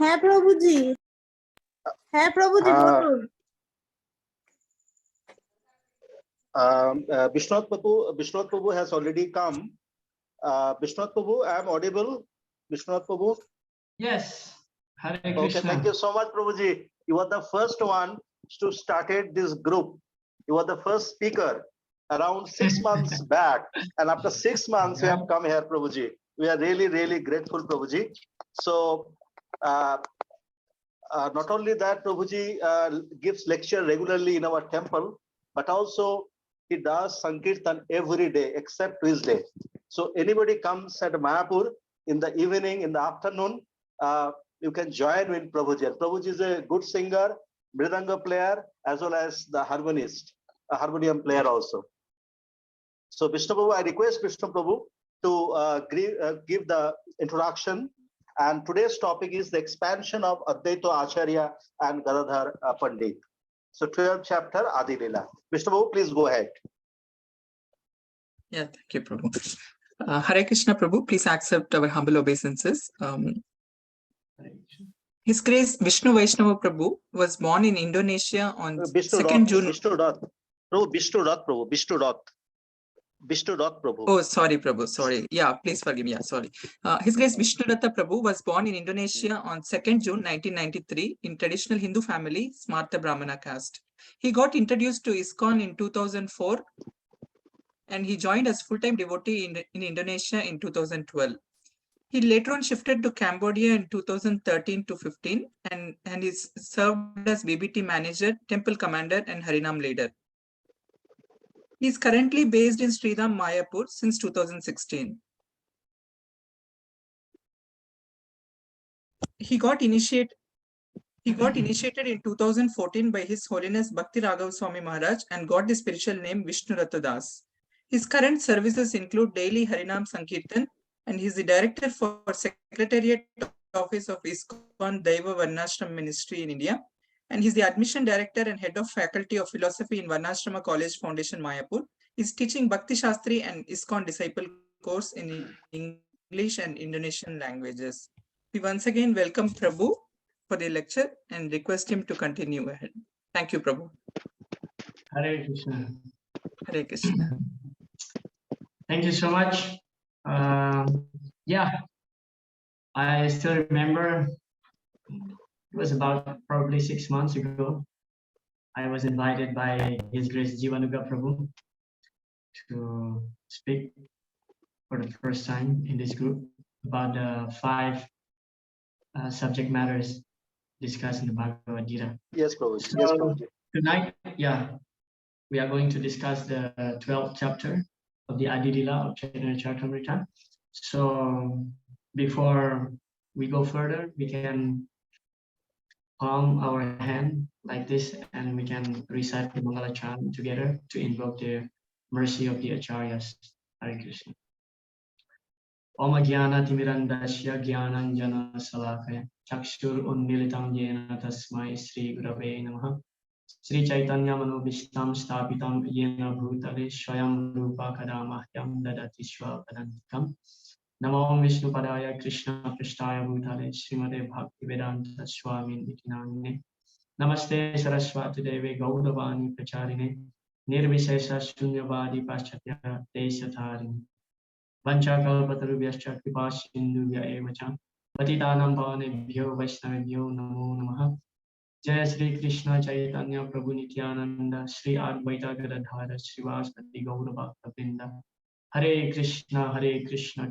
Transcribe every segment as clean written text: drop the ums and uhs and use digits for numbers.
হ্যাঁ প্রভুজি, হ্যাঁ প্রভুজি বলুন। Vishnurat Prabhu has already come. Vishnurat Prabhu, I am audible. Vishnurat Prabhu. Yes. Hare Krishna. Okay, thank you so much, Prabhuji. You are the first one to started this group. You are the first speaker around 6 months back, and after 6 months you have come here, Prabhuji. We are really, really grateful, Prabhuji. So, not only that, Prabhuji gives lecture regularly in our temple, but also he does Sankirtan every day except Tuesday. So anybody comes at Mayapur in the evening, in the afternoon, you can join with Prabhuji. And Prabhuji is a good singer, mridanga player, as well as the harmonist, a harmonium player also. So Vishnu Prabhu, I request Vishnu Prabhu to give the introduction. And today's topic is the expansion of Advaita Acarya and Gadadhara Pandit. So 12th chapter, Adi Lila. Vishnu Prabhu, please go ahead. Yeah, thank you, Prabhu. Hare Krishna, Prabhu, please accept our humble obeisances. His Grace Vishnu Vaishnava Prabhu was born in Indonesia on 2nd June. Vishnurata. Prabhu, Vishnurata, Prabhu, Vishnurata. Vishnurata Prabhu. Oh, sorry, Prabhu, sorry. Yeah, please forgive me. Yeah, sorry. His Grace Vishnurata Prabhu was born in Indonesia on 2nd June 1993 in traditional Hindu family, Smarta Brahmana caste. He got introduced to ISKCON in 2004 and he joined as full-time devotee in Indonesia in 2012. He later on shifted to Cambodia in 2013 to 15 and is served as BBT Manager, Temple Commander and Harinam Leader. He is currently based in Sridham Mayapur since 2016. He got initiated in 2014 by His Holiness Bhakti Raghava Swami Maharaja and got the spiritual name Vishnurata Das. His current services include daily Harinam Sankirtan, and he is the director for Secretariat Office of ISKCON Daiva Varnasrama Ministry in India, and he is the admission director and head of Faculty of Philosophy in Varnasrama College Foundation, Mayapur. He is teaching Bhakti Sastri and ISKCON Disciple course in English and Indonesian languages. We once again welcome Prabhu for the lecture and request him to continue ahead. Thank you, Prabhu. Hare Krishna. Hare Krishna. Thank you so much. Yeah, I still remember it was about probably 6 months ago. I was invited by His Grace Jivanuga Prabhu to speak for the first time in this group about the 5 subject matters discussed in the Bhagavad Gita. Yes, Prabhu. So Yes, Prabhu. tonight, yeah, we are going to discuss the 12th chapter of the Adi Lila of Caritamrta. So before we go further, we can palm our hand like this and we can recite the Mangala chant together to invoke the mercy of the Acharyas. Hare Krishna. Om Jnana Timirandasya Jnananjana Salakaya Chakshur Unmilitam Yena Tasmai Sri Gurave Namaha Sri Caitanya Manobishtam Stapitam Yena Bhutale Swayam Rupa Kadamahyam Dadati Swapadantikam Namo Vishnu Padaya Krishna Prishtaya Bhutale Srimade Bhakti Vedanta Swami Nitinamine Namaste Saraswati Deve Gaudavani Pracharine Nirvishesha Shunyavadi Paschatya Deshatharini Vanchakalpatarubhyascha Kripasindubhya evacha Patitanam Pavanebhyo Vaishnavebhyo Namo Namaha Jai Sri Krishna Chaitanya Prabhu Nityananda Sri Advaita Gadadhara Srivasati Gaura Bhakta Hare Krishna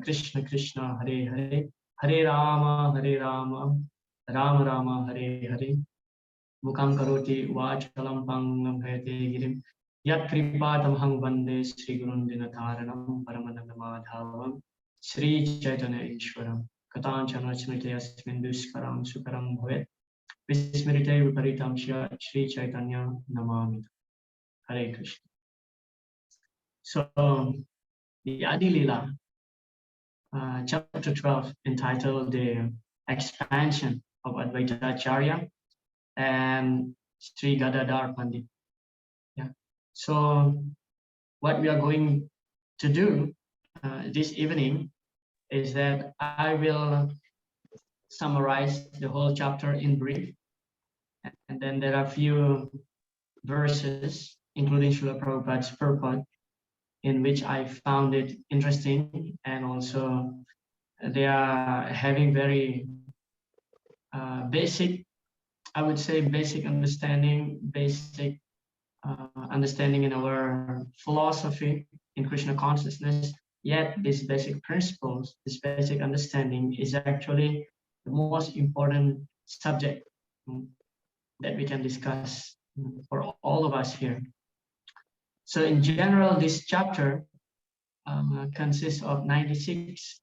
Krishna Krishna Hare Hare Hare Rama Rama Rama Hare Hare Mukam Karoti Vachalam Pangam Bhayate Girim Yat Kripatamham Vande Sri Gurun Dinataranam Paramananda Madhavam Sri Chaitanya Ishwaram Katanchana Smriti Asmin Duskaram Sukaram Bhavet Vismrite Viparitamsya Sri Chaitanya Namami. Hare Krishna. So the Adi Lila, chapter 12, entitled The Expansion of Advaita Acharya and Sri Gadadhara Pandit. Yeah. So what we are going to do this evening is that I will summarize the whole chapter in brief. And then there are a few verses, including Srila Prabhupada's purport, in which I found it interesting, and also they are having very basic, I would say, basic understanding in our philosophy in Krishna consciousness. Yet these basic principles, this basic understanding is actually the most important subject that we can discuss for all of us here. So in general, this chapter consists of 96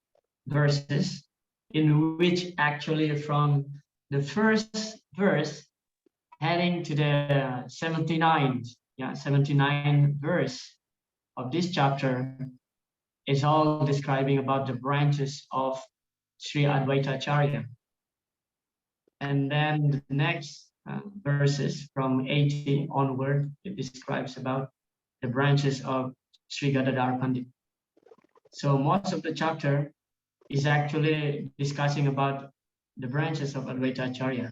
verses, in which actually from the first verse heading to the 79th verse of this chapter is all describing about the branches of Sri Advaita Acharya. And then the next verses from 80 onward, it describes about the branches of Sri Gadadhara Pandita. So most of the chapter is actually discussing about the branches of Advaita Acharya.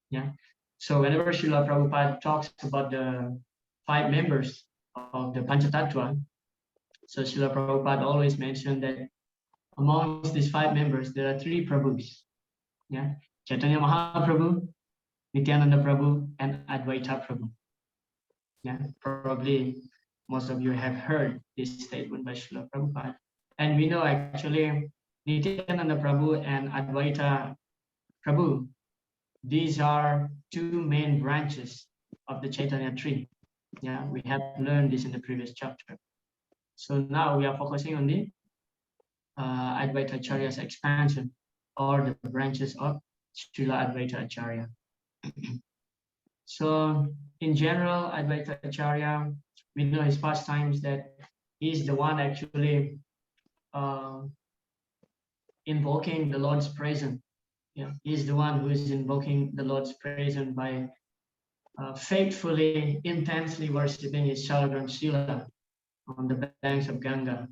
Yeah. So whenever Srila Prabhupada talks about the 5 members of the Panchatattva, so Srila Prabhupada always mentioned that amongst these 5 members, there are 3 Prabhus. Yeah. Caitanya Mahaprabhu, Nityananda Prabhu, and Advaita Prabhu. Yeah. Probably most of you have heard this statement by Srila Prabhupada. And we know actually Nityananda Prabhu and Advaita Prabhu, these are 2 main branches of the Caitanya tree. Yeah, we have learned this in the previous chapter. So now we are focusing on the Advaita Acharya's expansion, or the branches of Srila Advaita Acharya. So in general, Advaita Acharya, we know his pastimes that he is the one actually invoking the Lord's presence. Yeah, he is the one who is invoking the Lord's presence by faithfully, intensely worshipping his Shalagram Shila on the banks of Ganga.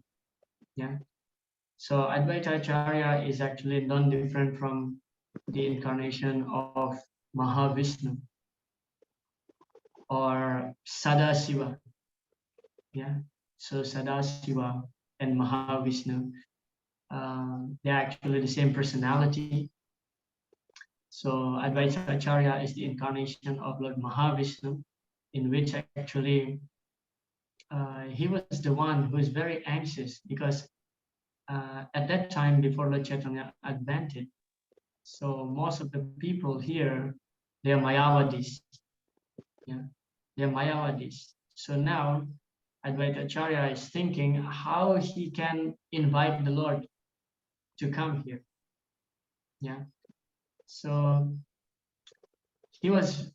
Yeah. So Advaita Acharya is actually non-different from the incarnation of Mahavishnu or Sadasiva. Yeah. So Sadasiva and Mahavishnu, they're actually the same personality. So Advaita Acharya is the incarnation of Lord Mahavishnu, in which actually he was the one who is very anxious, because at that time, before Lord Chaitanya advented, so most of the people here, they're Mayavadis. Yeah, they're Mayavadis. So now Advaita Acharya is thinking how he can invite the Lord to come here. Yeah. So he was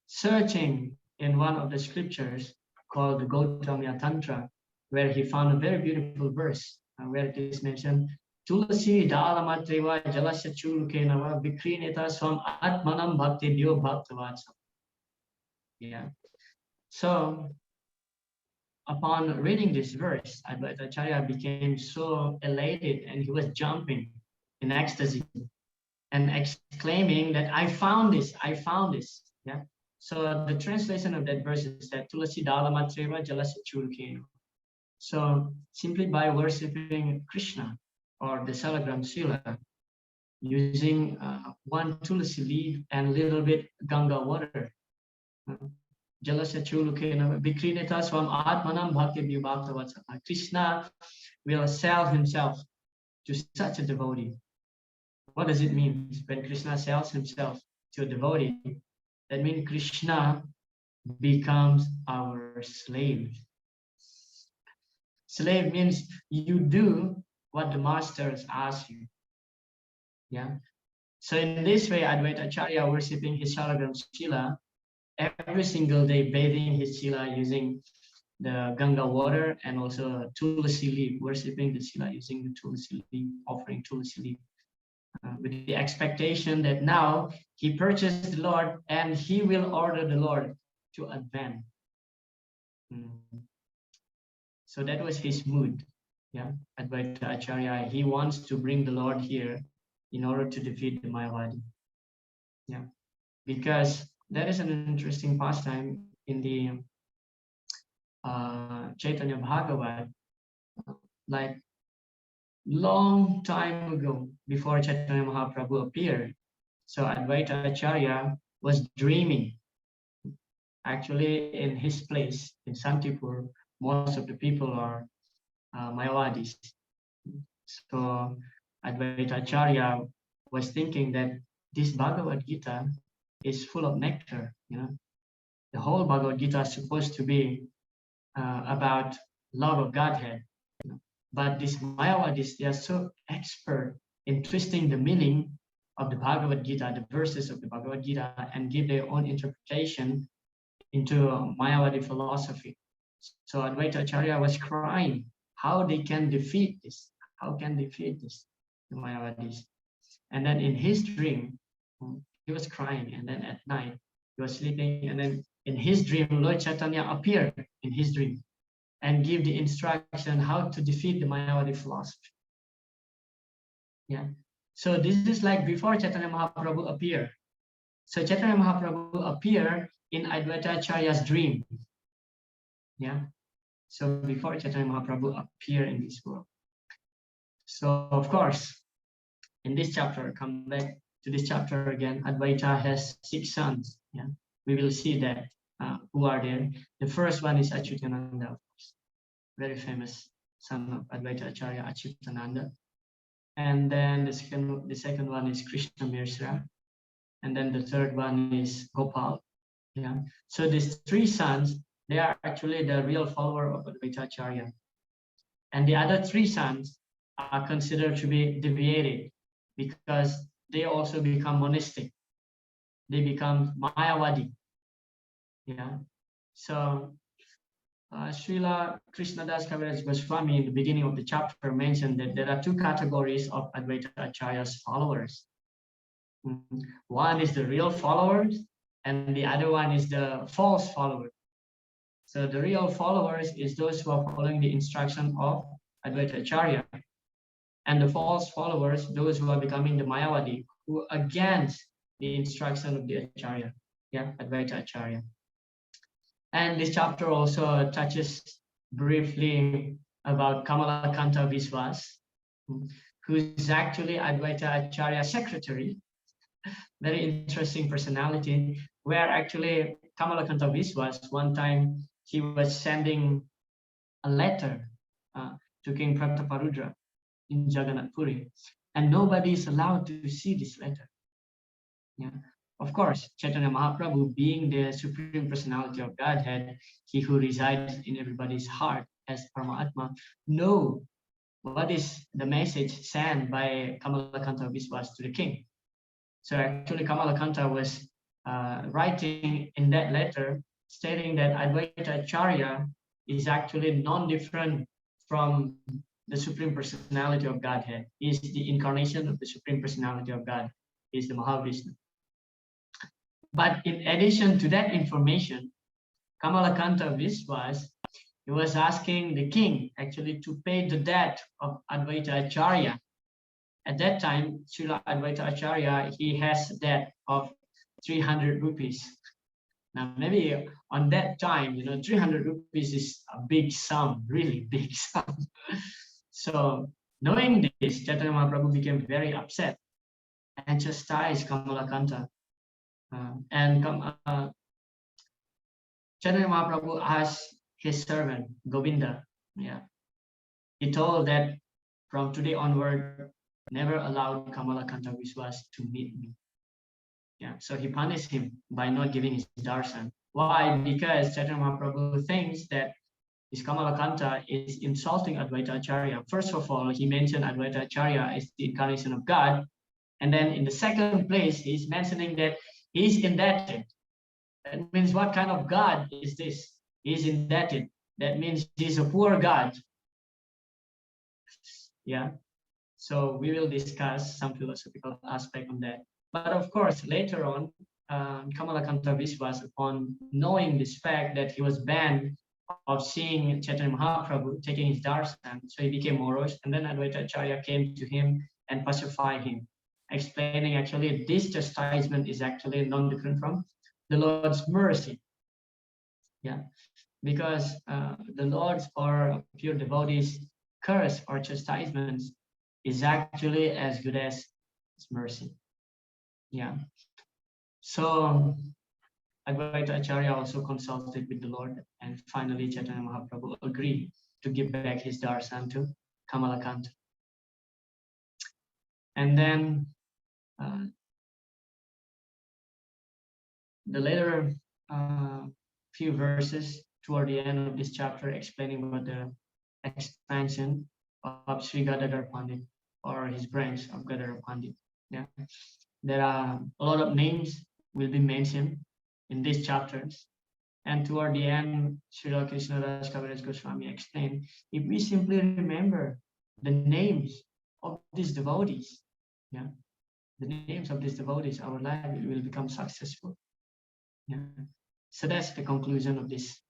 searching in one of the scriptures called the Gautamya Tantra, where he found a very beautiful verse where it is mentioned, Tulasi dalamatreva jalasya chulukenava vikrineta swam atmanam bhakti dyo bhaktavatsa. Yeah. So upon reading this verse, Advaita Acharya became so elated, and he was jumping in ecstasy and exclaiming that I found this. Yeah. So the translation of that verse is that Tulasi dalamatreva jalasya chulukenava. So simply by worshipping Krishna or the Salagram Shila, using 1 tulsi leaf and a little bit Ganga water, Jalasya Chulukena Vikrineta Swam Atmanam Bhakti Vibhaktavatsa. Krishna will sell himself to such a devotee. What does it mean when Krishna sells himself to a devotee? That means Krishna becomes our slave. Slave means you do what the masters ask you. Yeah. So in this way, Advaita Acharya worshipping his Shalagram Shila every single day, bathing his Shila using the Ganga water and also Tulsi leaf, worshipping the Shila using the Tulsi leaf, offering Tulsi leaf, with the expectation that now he purchased the Lord and he will order the Lord to advance. So that was his mood. Yeah, Advaita Acharya, he wants to bring the Lord here in order to defeat the Mayavadi. Yeah, because there is an interesting pastime in the Chaitanya Bhagavat, like long time ago, before Chaitanya Mahaprabhu appeared. So Advaita Acharya was dreaming. Actually, in his place in Santipur, most of the people are Mayavadis. So Advaita Acharya was thinking that this Bhagavad Gita is full of nectar. The whole Bhagavad Gita is supposed to be about love of Godhead. But these Mayavadis, they are so expert in twisting the meaning of the Bhagavad Gita, the verses of the Bhagavad Gita, and give their own interpretation into Mayavadi philosophy. So Advaita Acharya was crying how they can defeat this. How can they defeat this, the Mayavadis? And then in his dream, he was crying. And then at night, he was sleeping. And then in his dream, Lord Chaitanya appeared in his dream and give the instruction how to defeat the Mayavadi philosophy. Yeah. So this is like before Chaitanya Mahaprabhu appeared. So Chaitanya Mahaprabhu appeared in Advaita Acharya's dream. Yeah. So before Chaitanya Mahaprabhu appeared in this world. So of course, in this chapter, come back to this chapter again, Advaita has 6 sons. Yeah. We will see that who are there. The first one is Achyutananda, of course. Very famous son of Advaita Acharya, Achyutananda. And then the second one is Krishna Mirsra. And then the third one is Gopal. Yeah. So these 3 sons, they are actually the real follower of Advaita Acharya. And the other 3 sons are considered to be deviated because they also become monistic. They become Mayavadi. Yeah. So Srila Krishnadas Kaviraj Goswami in the beginning of the chapter mentioned that there are 2 categories of Advaita Acharya's followers. One is the real followers, and the other one is the false followers. So the real followers is those who are following the instruction of Advaita Acharya, and the false followers, those who are becoming the Mayavadi, who are against the instruction of the Acharya, yeah, Advaita Acharya. And this chapter also touches briefly about Kamalakanta Viswas, who is actually Advaita Acharya's secretary. Very interesting personality, where actually Kamalakanta Viswas, one time he was sending a letter to King Prataparudra in Jagannath Puri, and nobody is allowed to see this letter. Yeah. Of course, Chaitanya Mahaprabhu, being the Supreme Personality of Godhead, he who resides in everybody's heart as Paramatma, know what is the message sent by Kamalakanta Viswas to the king. So actually Kamalakanta was writing in that letter stating that Advaita Acharya is actually non-different from the Supreme Personality of Godhead. He is the incarnation of the Supreme Personality of God. He is the Mahavishnu. But in addition to that information, Kamalakanta Viswas, he was asking the king actually to pay the debt of Advaita Acharya. At that time, Srila Advaita Acharya, he has a debt of 300 rupees. Now, maybe on that time, 300 rupees is a big sum, really big sum. So, knowing this, Chaitanya Mahaprabhu became very upset and chastised Kamalakanta. Chaitanya Mahaprabhu asked his servant, Govinda, he told that from today onward, never allowed Kamalakanta Viswas to meet me. So he punished him by not giving his darshan. Why? Because Chaitanya Mahaprabhu thinks that this Kamalakanta is insulting Advaita Acharya. First of all, he mentioned Advaita Acharya is the incarnation of God. And then in the second place, he's mentioning that he's indebted. That means what kind of God is this? He's indebted. That means he's a poor God. Yeah. So we will discuss some philosophical aspect on that. But of course, later on, Kamalakanta Viswas, upon knowing this fact that he was banned of seeing Chaitanya Mahaprabhu taking his darshan, so he became morose, and then Advaita Acharya came to him and pacified him. explaining actually this chastisement is actually non-different from the Lord's mercy. Yeah, because the Lord's or pure devotees' curse or chastisements is actually as good as His mercy. Yeah. So Advaita Acharya also consulted with the Lord, and finally Chaitanya Mahaprabhu agreed to give back his darshan to Kamalakanta. And then the later few verses toward the end of this chapter explaining about the expansion of Sri Gadadhara Pandit, or his branch of Gadadhara Pandit. Yeah, there are a lot of names will be mentioned in these chapters, and toward the end, Srila Krishna Das Kaviraj Goswami explained, if we simply remember the names of these devotees, yeah, the names of these devotees, our life will become successful. Yeah. So that's the conclusion of this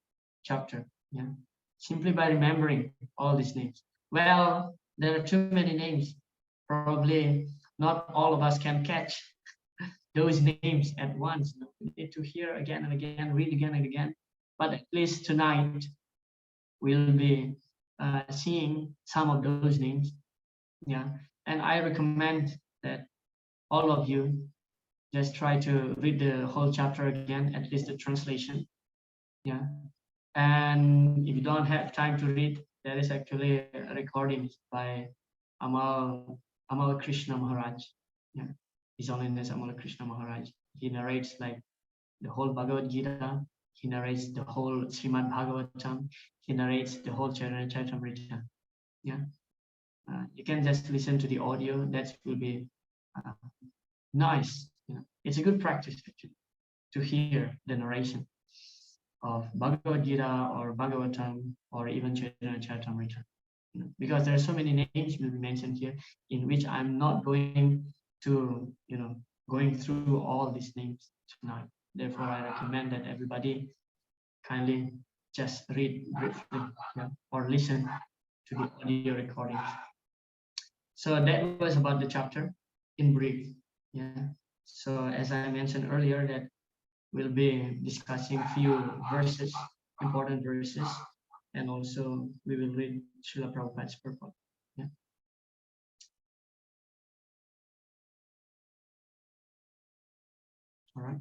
chapter. Yeah. Simply by remembering all these names. Well, there are too many names. Probably not all of us can catch those names at once. We need to hear again and again, read again and again. But at least tonight, we'll be seeing some of those names. Yeah. And I recommend that all of you just try to read the whole chapter again, at least the translation. Yeah. And if you don't have time to read, there is actually a recording by Amal Krishna Maharaj. Yeah. His Holiness Amal Krishna Maharaj. He narrates like the whole Bhagavad Gita. He narrates the whole Srimad Bhagavatam. He narrates the whole caritamrta. Yeah. You can just listen to the audio. That will be nice. You know, it's a good practice actually to hear the narration of Bhagavad Gita or Bhagavatam or even Charitamrita. You know, because there are so many names will be mentioned here, in which I'm not going to, going through all these names tonight. Therefore, I recommend that everybody kindly just read briefly, or listen to the audio recordings. So that was about the chapter in brief. Yeah. So as I mentioned earlier, that we'll be discussing few verses, important verses, and also we will read Srila Prabhupada's purport. Yeah. All right.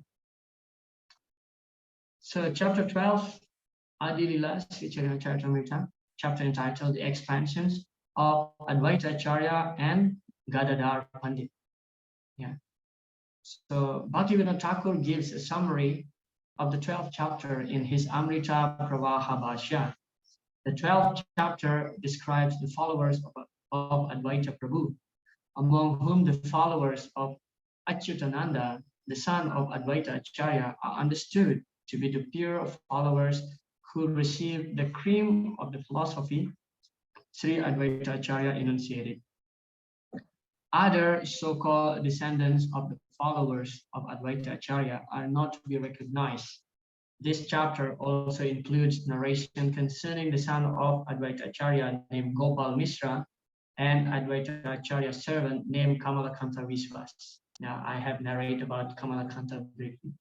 So chapter 12, Adi Lila Sri Chaitanya Charitamrita, chapter entitled The Expansions of Advaita Acharya and Gadadhara Pandit. Yeah. So Bhaktivinoda Thakur gives a summary of the 12th chapter in his Amrita Pravaha Bhashya. The 12th chapter describes the followers of Advaita Prabhu, among whom the followers of Achyutananda, the son of Advaita Acharya, are understood to be the pure followers who received the cream of the philosophy Sri Advaita Acharya enunciated. Other so-called descendants of the followers of Advaita Acharya are not to be recognized. This chapter also includes narration concerning the son of Advaita Acharya named Gopal Mishra and Advaita Acharya's servant named Kamalakanta Viswas. Now, I have narrated about Kamalakanta briefly.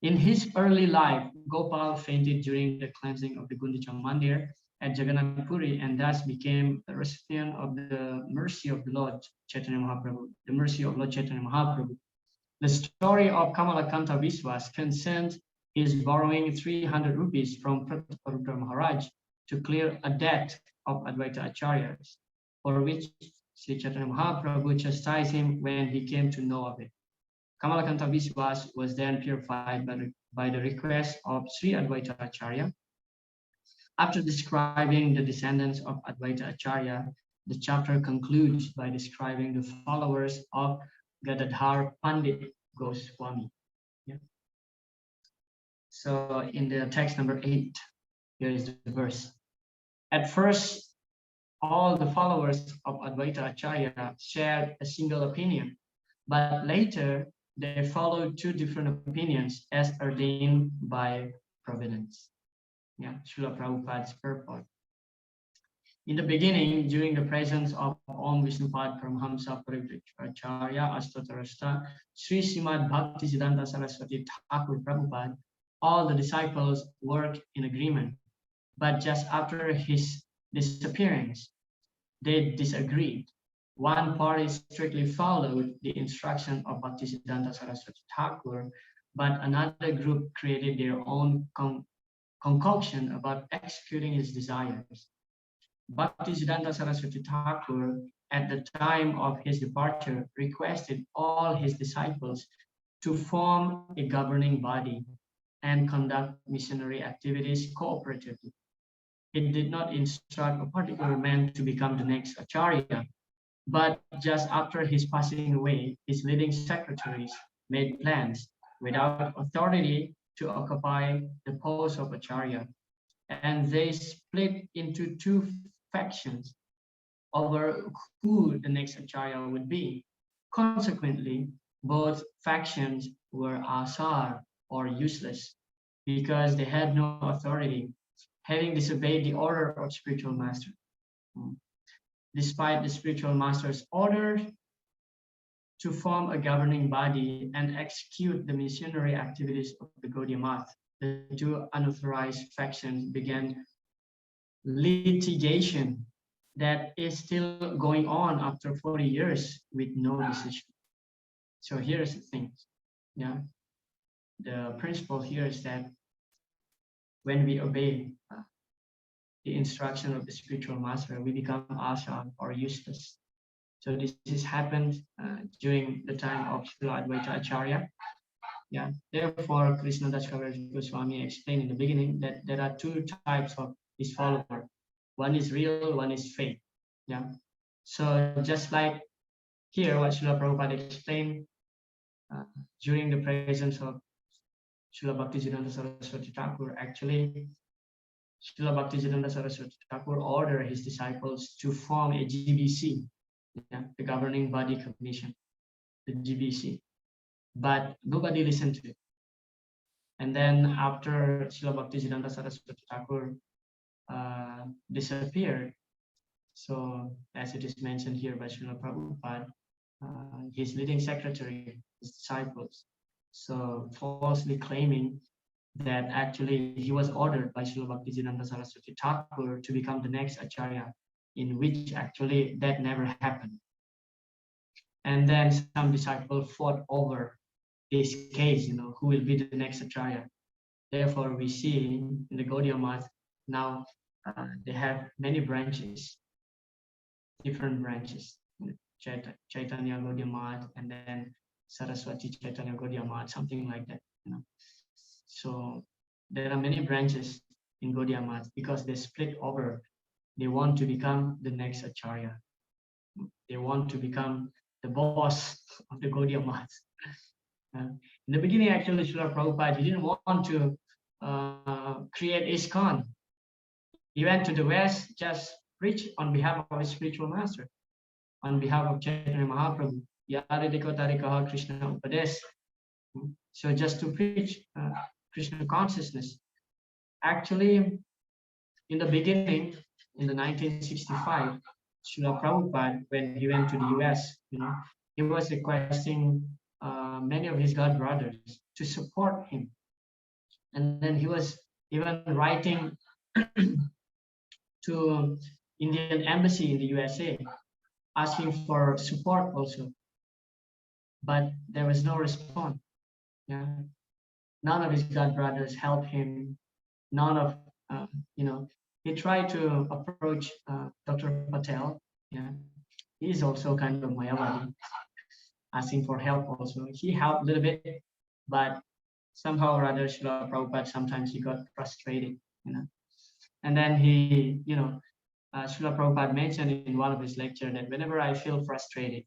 In his early life, Gopal fainted during the cleansing of the Gundicha Mandir at Jagannatha Puri, and thus became the recipient of the mercy of the Lord Chaitanya Mahaprabhu, the mercy of Lord Chaitanya Mahaprabhu. The story of Kamalakanta Viswas concerns his borrowing 300 rupees from Prataparudra Maharaj to clear a debt of Advaita Acharyas, for which Sri Chaitanya Mahaprabhu chastised him when he came to know of it. Kamalakanta Viswas was then purified by the request of Sri Advaita Acharya. After describing the descendants of Advaita Acharya, the chapter concludes by describing the followers of Gadadhara Pandit Goswami. Yeah. So in the text number 8, here is the verse. At first, all the followers of Advaita Acharya shared a single opinion, but later they followed two different opinions as ordained by providence. Yeah, Srila Prabhupada's purport. In the beginning, during the presence of Om Vishnupad Paramhamsa Parivritracharya Astatarasta Sri Srimad Bhakti Siddhanta Saraswati Thakur Prabhupada, all the disciples worked in agreement. But just after his disappearance, they disagreed. One party strictly followed the instruction of Bhaktisiddhanta Saraswati Thakur, but another group created their own concoction about executing his desires. Bhaktisiddhanta Saraswati Thakur, at the time of his departure, requested all his disciples to form a governing body and conduct missionary activities cooperatively. He did not instruct a particular man to become the next Acharya, but just after his passing away, his leading secretaries made plans without authority to occupy the post of Acharya, and they split into two factions over who the next Acharya would be. Consequently, both factions were asar, or useless, because they had no authority, having disobeyed the order of spiritual master. Despite the spiritual master's order to form a governing body and execute the missionary activities of the Gaudiya Math, the two unauthorized factions began litigation that is still going on after 40 years with no decision. So here's the thing, yeah. The principle here is that when we obey the instruction of the spiritual master, we become asha, or useless. So this has happened during the time of Srila Advaita Acharya. Yeah. Therefore, Krishna Das Kaviraj Goswami explained in the beginning that there are two types of his follower. One is real, one is fake. Yeah. So just like here, what Srila Prabhupada explained during the presence of Srila Bhaktisiddhanta Saraswati Thakur, actually, Srila Bhaktisiddhanta Saraswati Thakur ordered his disciples to form a GBC, yeah, the Governing Body Commission, the GBC. But nobody listened to it. And then after Srila Bhaktisiddhanta Saraswati Thakur disappeared, so as it is mentioned here by Srila Prabhupada, his leading secretary, his disciples, so falsely claiming that actually he was ordered by Srila Bhaktisiddhanta Saraswati Thakur to become the next Acharya, in which actually that never happened. And then some disciples fought over this case, who will be the next Acharya. Therefore, we see in the Gaudiya Math now they have many branches, different branches. Caitanya Gaudiya Math, and then Saraswati Chaitanya Gaudiya Math, something like that. So there are many branches in Gaudiya Math because they split over. They want to become the next Acharya. They want to become the boss of the Gaudiya Math. In the beginning, actually, Srila Prabhupada, he didn't want to create ISKCON. He went to the West, just preach on behalf of his spiritual master, on behalf of Chaitanya Mahaprabhu. Yare Krishna Upadesh. So just to preach Krishna consciousness. Actually, in the beginning, in the 1965, Srila Prabhupada, when he went to the US, he was requesting many of his God brothers to support him. And then he was even writing to Indian embassy in the USA, asking for support also. But there was no response. Yeah, none of his God brothers helped him. None of, he tried to approach Dr. Patel. Yeah, he's also kind of Mayavadi, asking for help also. He helped a little bit, but somehow or other, Srila Prabhupada, sometimes he got frustrated, And then he, Srila Prabhupada mentioned in one of his lectures that whenever I feel frustrated,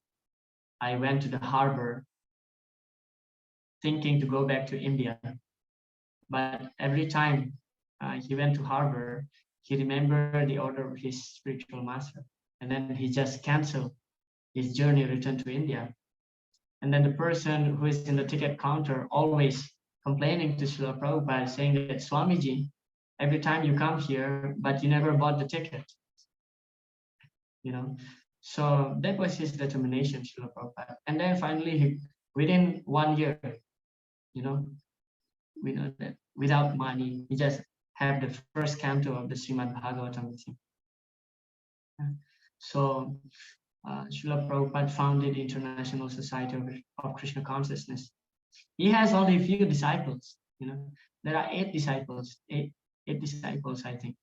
I went to the harbor thinking to go back to India. But every time he went to harbor, he remembered the order of his spiritual master. And then he just canceled his journey, returned to India. And then the person who is in the ticket counter always complaining to Srila Prabhupada, saying that Swamiji, every time you come here, but you never bought the ticket. So that was his determination, Srila Prabhupada. And then finally, within 1 year, we know that without money, he just have the first canto of the Srimad Bhagavatam with him. So Srila Prabhupada founded the International Society of Krishna Consciousness. He has only a few disciples, there are 8 disciples, eight disciples, I think.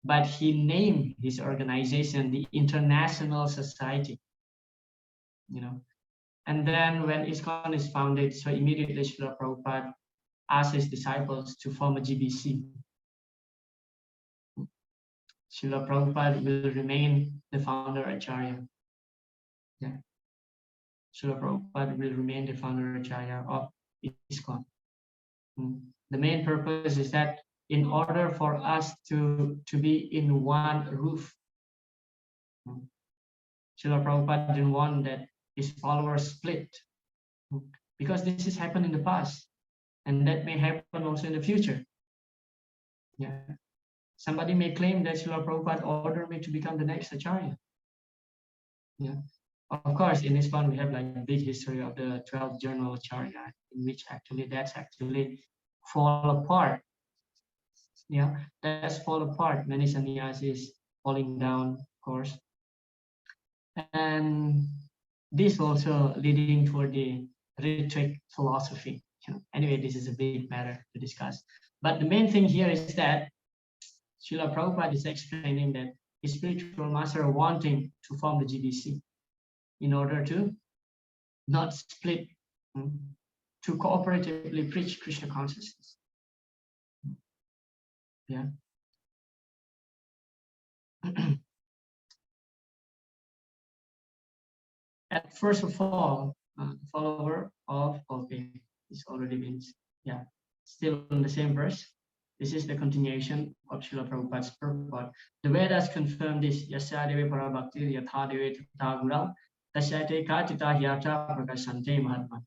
But he named his organization the International Society, And then when ISKCON is founded, so immediately Srila Prabhupada asked his disciples to form a GBC. Srila Prabhupada will remain the founder Acharya. Yeah. Srila Prabhupada will remain the founder Acharya of ISKCON. The main purpose is that in order for us to be in one roof, Srila Prabhupada didn't want that his followers split, because this has happened in the past, and that may happen also in the future. Yeah. Somebody may claim that Srila Prabhupada ordered me to become the next Acharya. Yeah. Of course, in this one we have like a big history of the 12th Journal Acharya, in which that's actually fall apart. Yeah, that's fall apart. Many sannyasis falling down, of course. And this also leading toward the rhetoric philosophy. Anyway, this is a big matter to discuss. But the main thing here is that Srila Prabhupada is explaining that his spiritual master wanting to form the GBC in order to not split, to cooperatively preach Krishna consciousness. Yeah. At first of all, follower of it's already been, still in the same verse. This is the continuation of Srila Prabhupada's purport. The Vedas confirm this. Yasya deve parabhakti yatha deve tata guram tasyate katita hyata prakasante mahatma.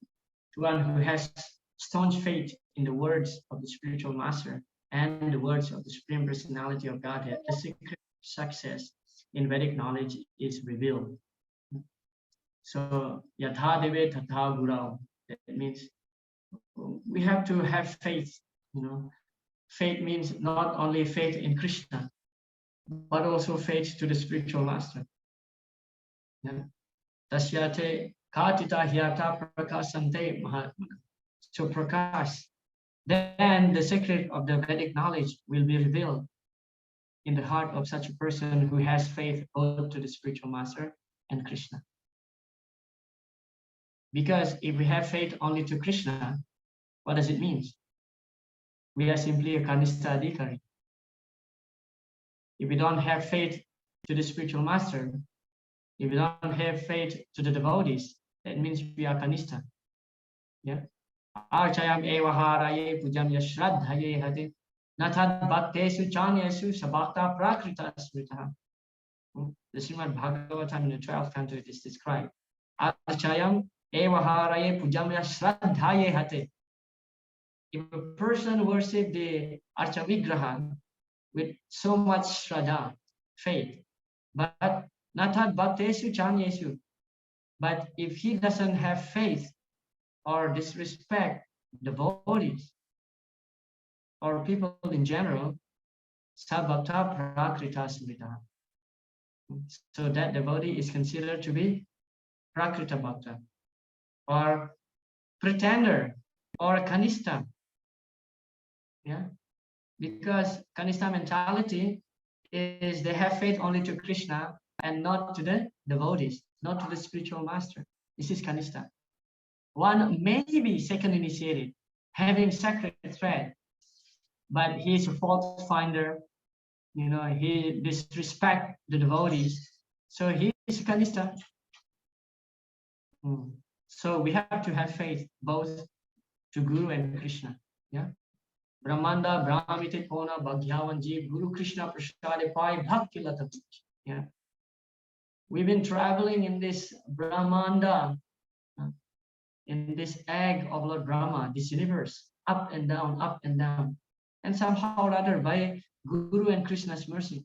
To one who has staunch faith in the words of the spiritual master and the words of the Supreme Personality of Godhead, the secret of success in Vedic knowledge is revealed. So yatha deve tata guram. That means we have to have faith. Faith means not only faith in Krishna, but also faith to the spiritual master. Tasyate katita hyata prakasante mahatma. So prakash, then the secret of the Vedic knowledge will be revealed in the heart of such a person who has faith both to the spiritual master and Krishna. Because if we have faith only to Krishna, what does it mean? We are simply a kanistha adhikari. If we don't have faith to the spiritual master, if we don't have faith to the devotees, that means we are kanistha. Yeah. Archayam eva haraye pujam yashradhaye hate nathad bhaktesu chanyesu sabhakta prakrita smrita. The Srimad Bhagavatam in the 12th canto it is described. Archayam eva haraye pujam yashradhaye hate. If a person worships the Archa Vigraha with so much shraddha, faith, but nathad bhaktesu chanyesu, but if he doesn't have faith or disrespect devotees or people in general, sabhakta prakrita smrita. So that devotee is considered to be prakrita bhakta or pretender or kanistha. Yeah, because kanistha mentality is they have faith only to Krishna and not to the devotees, not to the spiritual master. This is kanistha. One may be second initiated, having sacred thread, but he is a fault finder. He disrespects the devotees, so he is kanistha. So we have to have faith both to Guru and Krishna. Yeah. Brahmanda Brahmite Kona Bhagyavan Jeev Guru Krishna Prasade Pai Bhakti Lata. Yeah. We've been traveling in this Brahmanda, in this egg of Lord Brahma, this universe, up and down, and somehow or other by Guru and Krishna's mercy.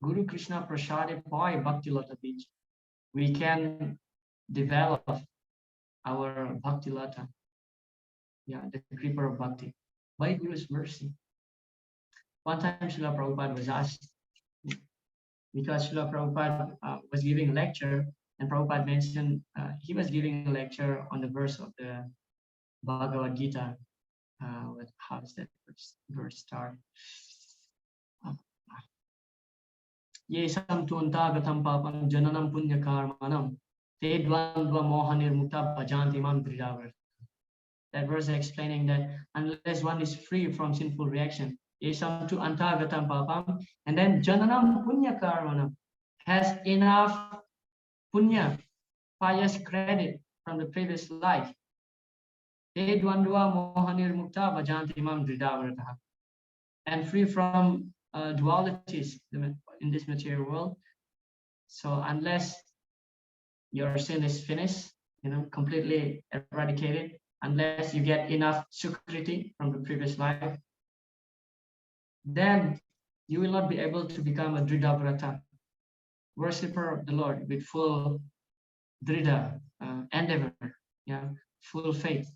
Guru Krishna Prasade Pai Bhakti Lata Beach, we can develop our Bhakti Lata, the creeper of Bhakti, by Guru's mercy. One time Srila Prabhupada was asked, because Srila Prabhupada was giving a lecture, and Prabhupada mentioned he was giving a lecture on the verse of the Bhagavad Gita. How does that verse start? Ye sam tunta gatam papam jananam punya karmanam te dvandva mohanir mukta bhajanti mam dridavar. That verse explaining that unless one is free from sinful reaction, ye sam tu anta gatam papam, and then jananam punya karmanam, has enough punya, pious credit from the previous life. Te dvandva mohanir mukta bhajanti mam dridavar, and free from dualities in this material world. So unless your sin is finished, completely eradicated, unless you get enough sukriti from the previous life, then you will not be able to become a Dridhavrata, worshipper of the Lord with full Dridha endeavor, full faith.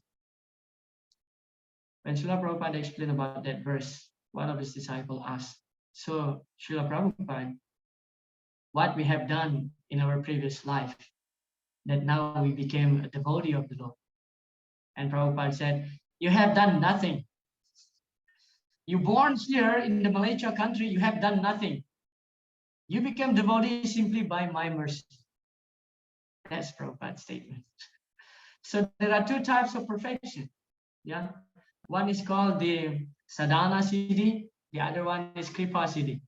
When Srila Prabhupada explained about that verse, one of his disciples asked, so Srila Prabhupada, what we have done in our previous life, that now we became a devotee of the Lord? And Prabhupada said, you have done nothing. You born here in the Malaysia country, you have done nothing. You became devotee simply by my mercy. That's Prabhupada's statement. So there are two types of perfection. One is called the sadhana siddhi, the other one is kripa siddhi.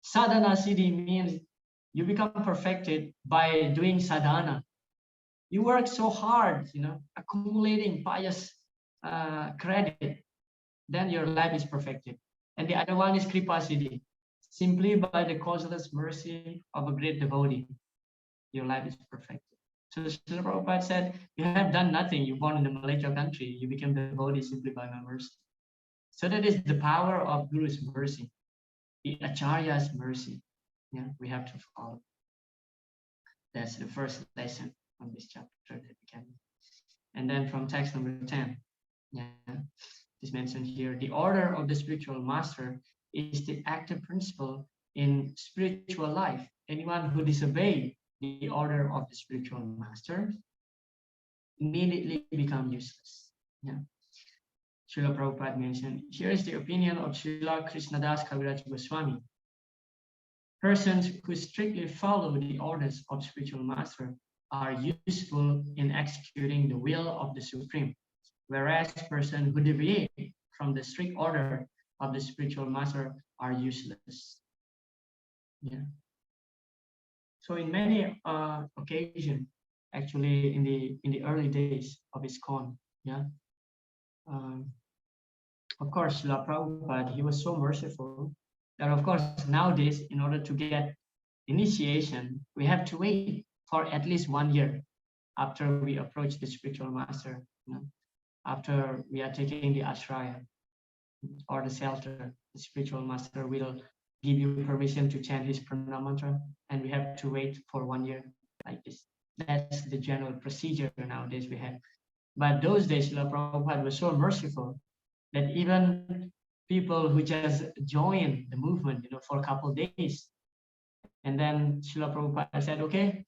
Sadhana siddhi means you become perfected by doing sadhana. You work so hard, accumulating pious credit, then your life is perfected. And the other one is kripa siddhi, simply by the causeless mercy of a great devotee, your life is perfected. So Srila Prabhupada said, you have done nothing. You're born in the Malaysia country. You became devotee simply by my mercy. So that is the power of Guru's mercy, the Acharya's mercy. We have to follow. That's the first lesson from this chapter that we can. And then from text number 10, is mentioned here, the order of the spiritual master is the active principle in spiritual life. Anyone who disobeys the order of the spiritual master immediately become useless. Srila Prabhupada mentioned, here is the opinion of Srila Krishnadas Kaviraj Goswami. Persons who strictly follow the orders of spiritual master are useful in executing the will of the Supreme, whereas persons who deviate from the strict order of the spiritual master are useless. So in many occasions, actually in the early days of ISKCON, of course, Srila Prabhupada, he was so merciful that, of course, nowadays, in order to get initiation, we have to wait for at least 1 year after we approach the spiritual master, after we are taking the ashraya or the shelter. The spiritual master will give you permission to chant his pranam mantra, and we have to wait for 1 year like this. That's the general procedure nowadays we have. But those days, Srila Prabhupada was so merciful that even people who just joined the movement, for a couple of days, and then Srila Prabhupada said, okay,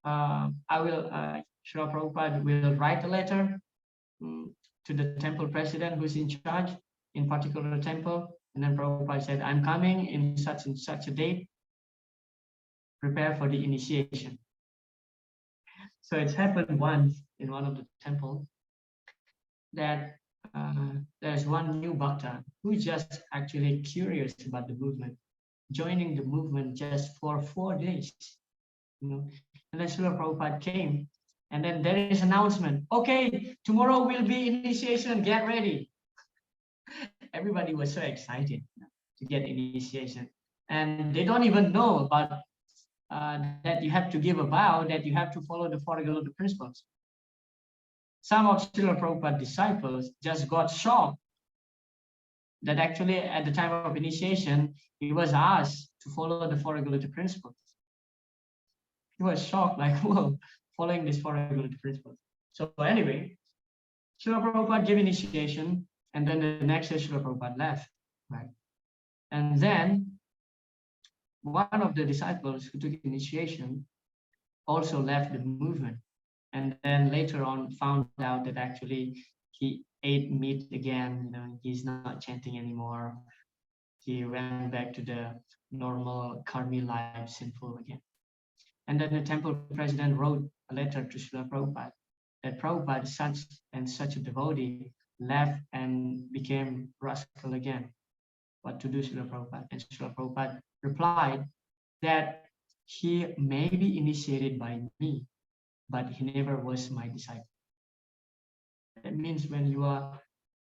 Srila Prabhupada will write a letter to the temple president who's in charge in particular temple. And then Prabhupada said, I'm coming in such and such a date, prepare for the initiation. So it's happened once in one of the temples that there's one new bhakta who is just actually curious about the movement, joining the movement just for 4 days. And then Srila Prabhupada came, and then there is announcement, okay, tomorrow will be initiation, get ready. Everybody was so excited to get initiation. And they don't even know about that you have to give a vow, that you have to follow the 4 golden principles. Some of Srila Prabhupada's disciples just got shocked that actually at the time of initiation, he was asked to follow the four regulative principles. He was shocked, like, whoa, following these four regulative principles. So anyway, Srila Prabhupada gave initiation, and then the next year Srila Prabhupada left, right? And then one of the disciples who took initiation also left the movement, and then later on found out that actually he ate meat again. He's not chanting anymore. He went back to the normal karmi life, sinful again. And then the temple president wrote a letter to Srila Prabhupada that Prabhupada, such and such a devotee, left and became rascal again. What to do, Srila Prabhupada? And Srila Prabhupada replied that he may be initiated by me, but he never was my disciple. That means when you are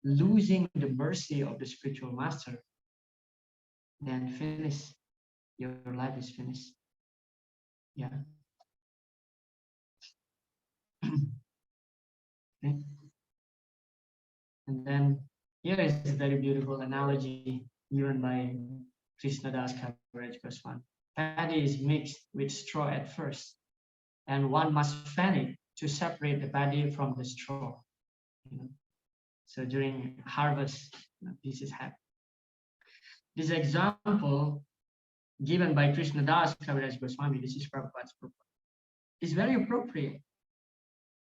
losing the mercy of the spiritual master, then finish. Your life is finished. Yeah. Okay. And then here is a very beautiful analogy given by Krishnadas Kaviraj Goswami. Paddy is mixed with straw at first, and one must fan it to separate the paddy from the straw. So during harvest, this is happening. This example given by Krishnadas Kaviraj Goswami, this is Prabhupada's purport, is very appropriate.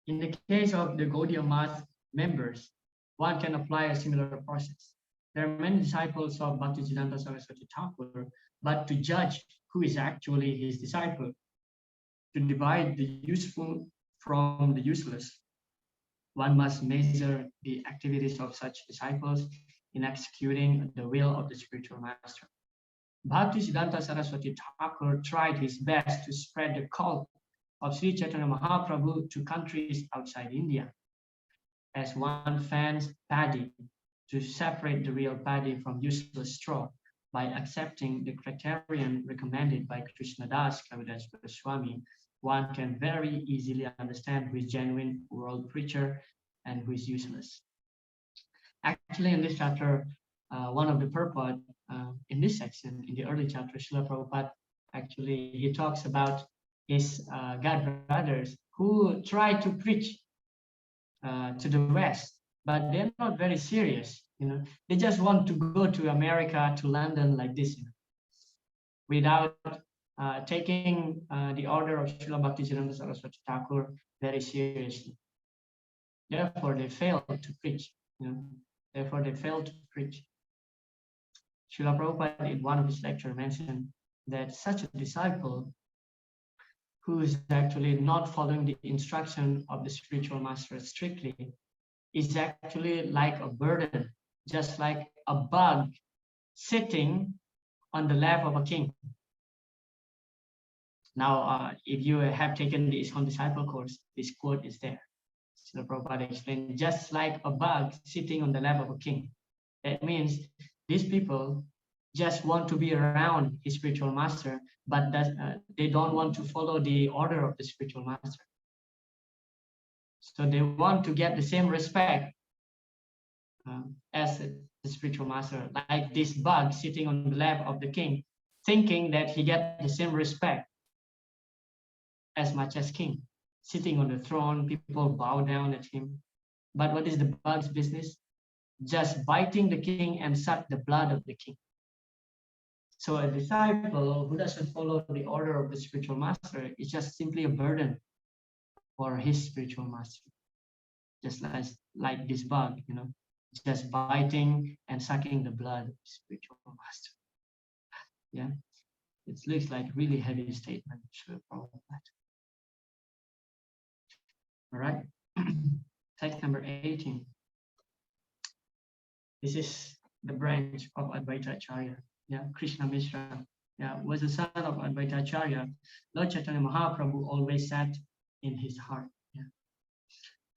In the case of the Gaudiya Math members, one can apply a similar process. There are many disciples of Bhaktisiddhanta Saraswati Thakur, but to judge who is actually his disciple, to divide the useful from the useless, one must measure the activities of such disciples in executing the will of the spiritual master. Bhaktisiddhanta Saraswati Thakur tried his best to spread the cult of Sri Chaitanya Mahaprabhu to countries outside India, as one fans paddy to separate the real paddy from useless straw by accepting the criterion recommended by Krishnadas Kaviraj Goswami. One can very easily understand who is genuine world preacher and who is useless. Actually, in this chapter, one of the purport in this section, in the early chapter, Srila Prabhupada, actually, he talks about his God brothers who try to preach to the West, but they're not very serious. They just want to go to America, to London, like this, without taking the order of Srila Bhaktisiddhanta Saraswati Thakur very seriously. Therefore, they fail to preach. Therefore, they fail to preach. Srila Prabhupada, in one of his lectures, mentioned that such a disciple who is actually not following the instruction of the spiritual master strictly is actually like a burden, just like a bug sitting on the lap of a king. Now, if you have taken the ISKCON disciple course, this quote is there. So Prabhupada explained, just like a bug sitting on the lap of a king. That means these people just want to be around his spiritual master, but they don't want to follow the order of the spiritual master. So they want to get the same respect as the spiritual master, like this bug sitting on the lap of the king, thinking that he gets the same respect as much as king. Sitting on the throne, people bow down at him. But what is the bug's business? Just biting the king and suck the blood of the king. So a disciple who doesn't follow the order of the spiritual master is just simply a burden for his spiritual master. Just like this bug, just biting and sucking the blood of the spiritual master. Yeah, it looks like really heavy statement. All right, text number 18. This is the branch of Advaita Acharya. Yeah, Krishna Mishra. Yeah, was the son of Advaita Acharya. Lord Chaitanya Mahaprabhu always sat in his heart. Yeah.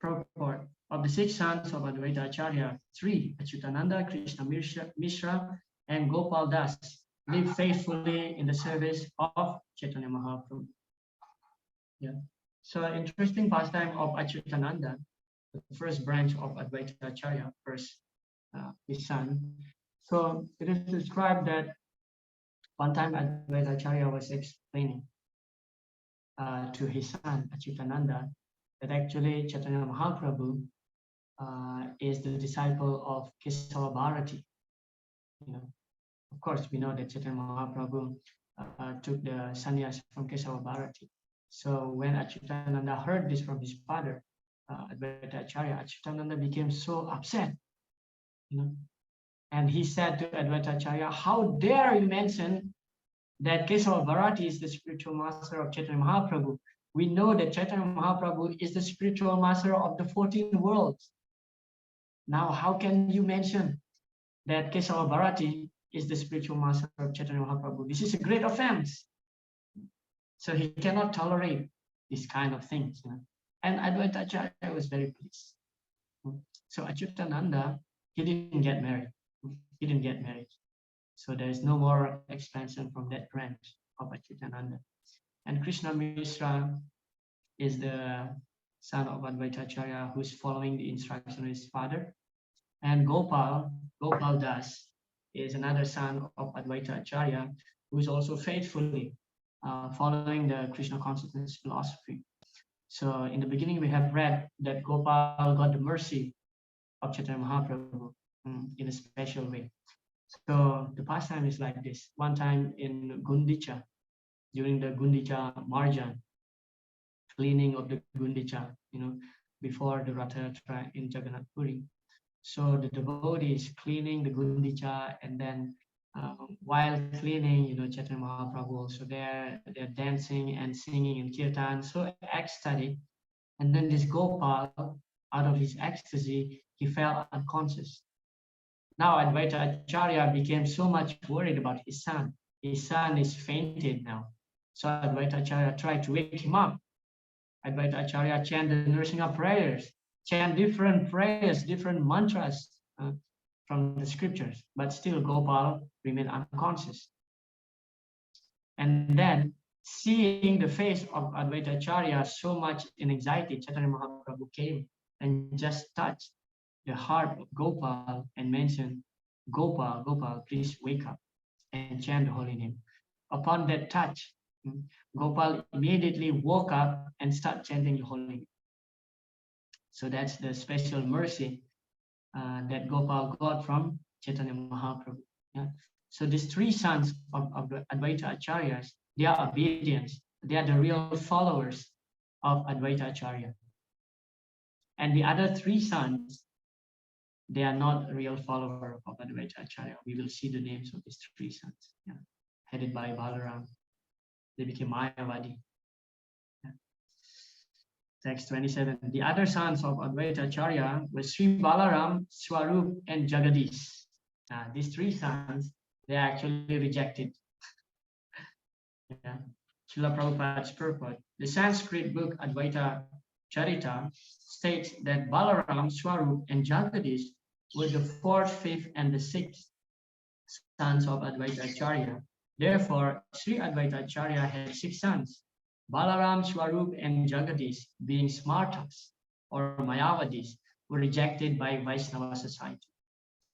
Purport of the 6 sons of Advaita Acharya, 3, Achyutananda, Krishna Mishra, and Gopal Das, lived faithfully in the service of Chaitanya Mahaprabhu. Yeah. So an interesting pastime of Achyutananda, the first branch of Advaita Acharya, first his son. So it is described that one time Advaita Acharya was explaining to his son Achyutananda that actually Chaitanya Mahaprabhu is the disciple of Kesava Bharati. You know, of course, we know that Chaitanya Mahaprabhu took the sannyas from Kesava Bharati. So when Achyutananda heard this from his father, Advaita Acharya, Achyutananda became so upset, you know, and he said to Advaita Acharya, "How dare you mention that Kesava Bharati is the spiritual master of Chaitanya Mahaprabhu? We know that Chaitanya Mahaprabhu is the spiritual master of the 14 worlds. Now, how can you mention that Kesava Bharati is the spiritual master of Chaitanya Mahaprabhu? This is a great offense." So he cannot tolerate this kind of things. You know? And Advaita Acharya was very pleased. So Achyutananda, he didn't get married. He didn't get married. So there is no more expansion from that branch of Achyutananda. And Krishna Mishra is the son of Advaita Acharya who's following the instruction of his father. And Gopal Das is another son of Advaita Acharya who is also faithfully following the Krishna consciousness philosophy. So in the beginning, we have read that Gopal got the mercy of Chaitanya Mahaprabhu in a special way. So the pastime is like this. One time in Gundicha, during the Gundicha Marjan, cleaning of the Gundicha, you know, before the Rath Yatra in Jagannath Puri. So the devotee is cleaning the Gundicha, and then while cleaning, you know, Chaitanya Mahaprabhu also they're dancing and singing in kirtan, so ecstatic. And then this Gopal, out of his ecstasy, he fell unconscious. Now Advaita Acharya became so much worried about his son. His son is fainted now. So Advaita Acharya tried to wake him up. Advaita Acharya chanted the Nrsimha prayers, chant different prayers, different mantras from the scriptures, but still Gopal remained unconscious. And then, seeing the face of Advaita Acharya so much in anxiety, Chaitanya Mahaprabhu came and just touched the heart of Gopal and mentioned, "Gopal, Gopal, please wake up and chant the holy name." Upon that touch, Gopal immediately woke up and started chanting the holy name. So that's the special mercy that Gopal got from Chaitanya Mahaprabhu. Yeah? So these three sons of the Advaita Acharyas, they are obedience. They are the real followers of Advaita Acharya. And the other three sons, they are not real followers of Advaita Acharya. We will see the names of these three sons, yeah? Headed by Balaram. They became Mayavadi. Yeah. Text 27. The other sons of Advaita Acharya were Sri Balaram, Swarup, and Jagadish. These three sons, they are actually rejected. Yeah. Srila Prabhupada's purport. The Sanskrit book Advaita Charita states that Balaram, Swarup, and Jagadish were the fourth, fifth, and the sixth sons of Advaita Acharya. Therefore, Sri Advaita Acharya had six sons, Balaram, Swarup, and Jagadish, being smartas or Mayavadis, were rejected by Vaishnava society.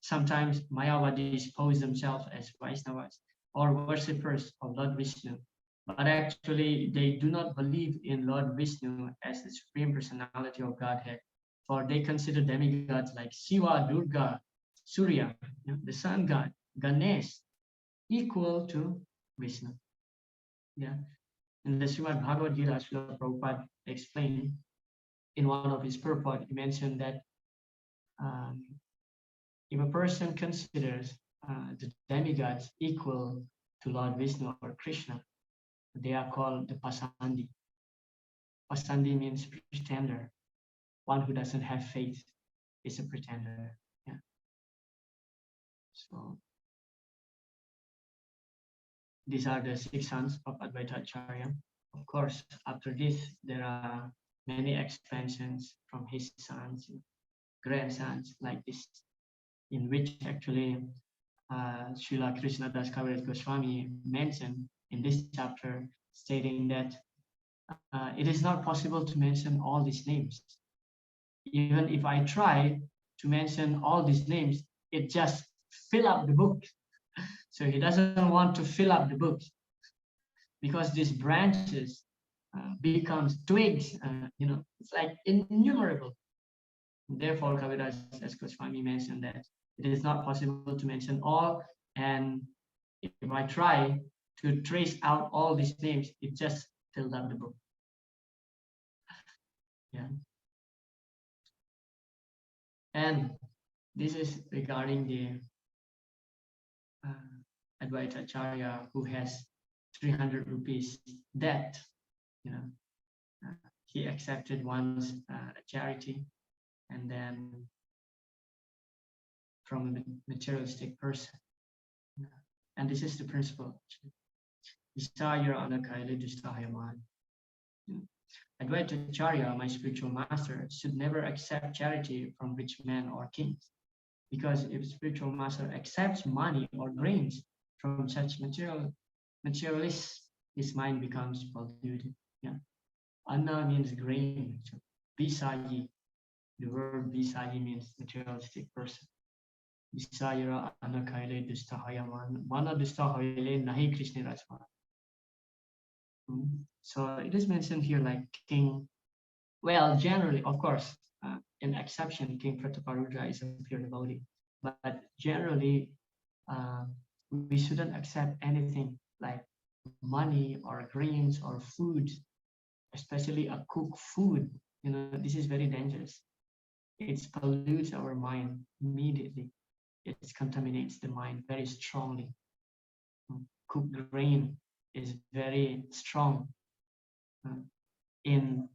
Sometimes Mayavadis pose themselves as Vaishnavas or worshippers of Lord Vishnu, but actually they do not believe in Lord Vishnu as the Supreme Personality of Godhead, for they consider demigods like Shiva, Durga, Surya, the sun god, Ganesh, equal to Vishnu. Yeah. In the Srimad Bhagavad Gita, Srila Prabhupada explained in one of his purport, he mentioned that if a person considers the demigods equal to Lord Vishnu or Krishna, they are called the Pasandi. Pasandi means pretender. One who doesn't have faith is a pretender. Yeah. So these are the six sons of Advaita Acharya. Of course, after this, there are many expansions from his sons, grandsons, like this, in which actually Srila Krishnadas Kaviraj Goswami mentioned in this chapter, stating that it is not possible to mention all these names. Even if I try to mention all these names, it just fill up the book. So he doesn't want to fill up the book because these branches becomes twigs. It's like innumerable. Therefore, Kaviraj, as Swami mentioned, that it is not possible to mention all. And if I try to trace out all these names, it just filled up the book. Yeah. And this is regarding the Advaita Acharya who has 300 rupees debt. He accepted once a charity, and then from a materialistic person. And this is the principle. Advaita Acharya, my spiritual master, should never accept charity from rich men or kings. Because if spiritual master accepts money or grains from such materialists, his mind becomes polluted. Yeah. Anna means grain. So, Visayi, the word Visayi means materialistic person. Visayara anakaile dustahayaman, mana dustahaile nahi Krishna Rajma. So it is mentioned here like king. Well, generally, of course, an exception, King Prataparudra is a pure devotee. But generally, we shouldn't accept anything like money or grains or food, especially a cooked food. This is very dangerous. It pollutes our mind immediately. It contaminates the mind very strongly. Cooked grain is very strong in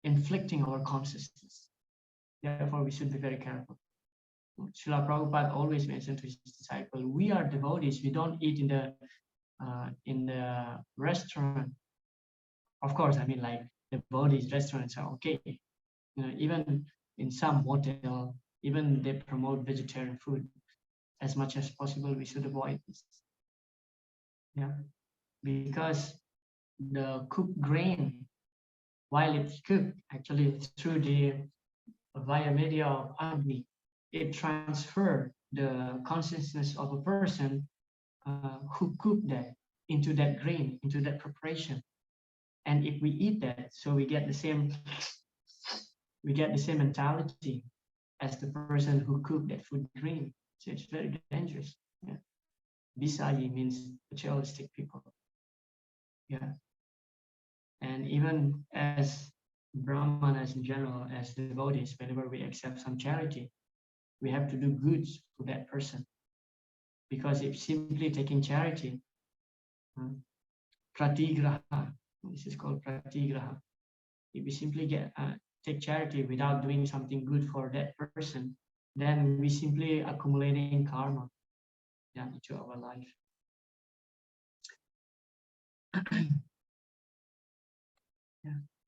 inflicting our consciousness. Therefore, we should be very careful. Srila Prabhupada always mentioned to his disciple, we are devotees, we don't eat in the restaurant. Of course, I mean, like devotees restaurants are okay. Even in some hotel, even they promote vegetarian food. As much as possible, we should avoid this. Yeah, because the cooked grain, while it's cooked, actually through via media of Agni, it transfers the consciousness of a person who cooked that into that grain, into that preparation. And if we eat that, so we get the same mentality as the person who cooked that food grain. So it's very dangerous. Yeah. Visayi means materialistic people. Yeah. And even as brahmanas in general, as devotees, whenever we accept some charity, we have to do goods for that person. Because if simply taking charity, pratigraha, this is called pratigraha. If we simply take charity without doing something good for that person, then we simply accumulating karma into our life.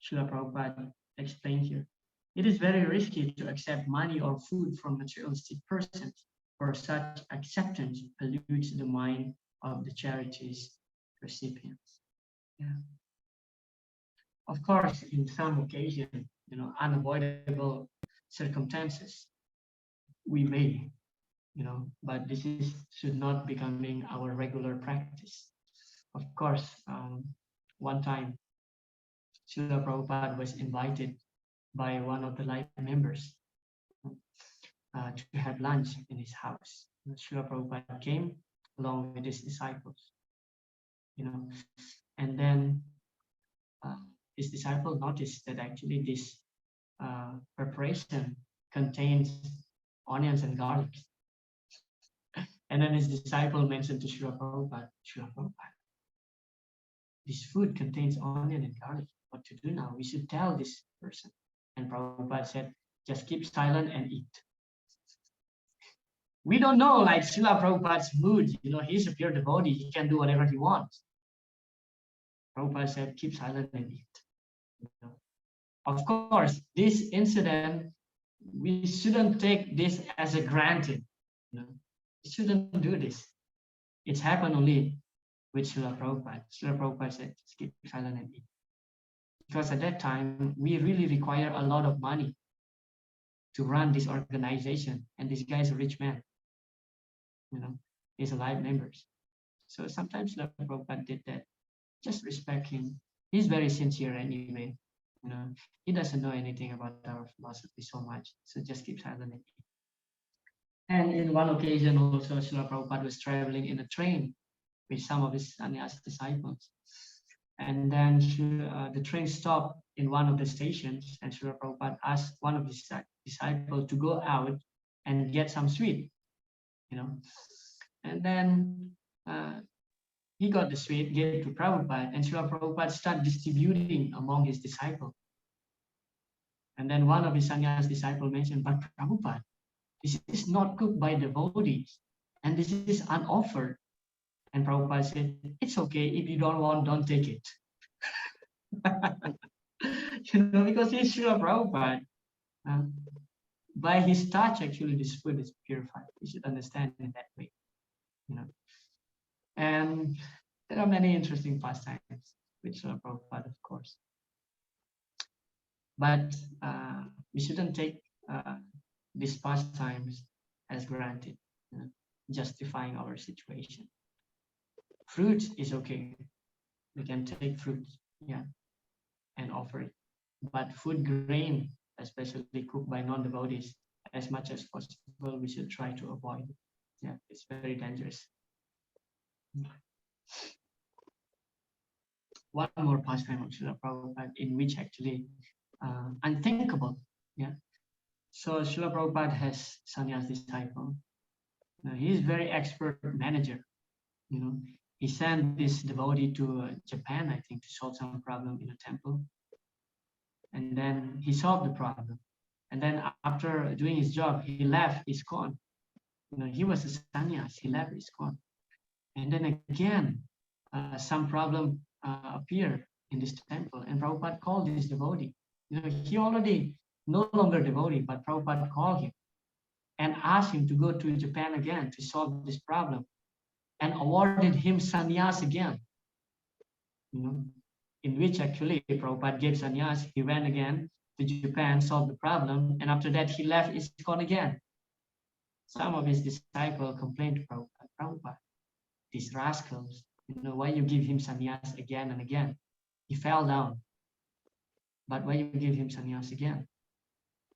Srila Prabhupada explained here. It is very risky to accept money or food from materialistic persons, for such acceptance pollutes the mind of the charity's recipients. Yeah. Of course, in some occasion, unavoidable circumstances, we may, but this should not becoming our regular practice. Of course, one time, Srila Prabhupada was invited by one of the life members to have lunch in his house. Srila Prabhupada came along with his disciples, and then his disciple noticed that actually this preparation contains onions and garlic. And then his disciple mentioned to Srila Prabhupada, Srila Prabhupada, this food contains onion and garlic. What to do now? We should tell this person. And Prabhupada said, just keep silent and eat. We don't know, like Srila Prabhupada's mood, he's a pure devotee, he can do whatever he wants. Prabhupada said, keep silent and eat. Of course, this incident, we shouldn't take this as a granted. We shouldn't do this. It's happened only with Srila Prabhupada. Srila Prabhupada said, just keep silent and eat. Because at that time, we really require a lot of money to run this organization. And this guy is a rich man. He's alive members. So sometimes Srila Prabhupada did that. Just respect him. He's very sincere anyway. He doesn't know anything about our philosophy so much. So just keep silent. And in one occasion also, Srila Prabhupada was traveling in a train with some of his sannyas disciples. And then the train stopped in one of the stations, and Srila Prabhupada asked one of his disciples to go out and get some sweet, And then he got the sweet, gave it to Prabhupada, and Srila Prabhupada started distributing among his disciples. And then one of his sannyas disciples mentioned, but Prabhupada, this is not cooked by devotees, and this is unoffered. And Prabhupada said, it's okay, if you don't want, don't take it. Because he's Srila Prabhupada. By his touch, actually, this food is purified. You should understand it that way. And there are many interesting pastimes with Srila Prabhupada, of course. But we shouldn't take these pastimes as granted, justifying our situation. Fruit is okay. We can take fruit, and offer it. But food grain, especially cooked by non-devotees, as much as possible, we should try to avoid it. It's very dangerous. One more pastime of Srila Prabhupada, in which actually unthinkable. So Srila Prabhupada has sannyas disciple. He is very expert manager. He sent this devotee to Japan, I think, to solve some problem in a temple. And then he solved the problem. And then after doing his job, he left ISKCON. He was a sannyas, he left ISKCON. And then again, some problem appeared in this temple, and Prabhupada called this devotee. He already no longer devotee, but Prabhupada called him and asked him to go to Japan again to solve this problem, and awarded him sannyas again. In which actually Prabhupada gave sannyas. He went again to Japan, solved the problem, and after that he left ISKCON again. Some of his disciples complained to Prabhupada, Prabhupada, these rascals, why you give him sannyas again and again? He fell down. But why you give him sannyas again?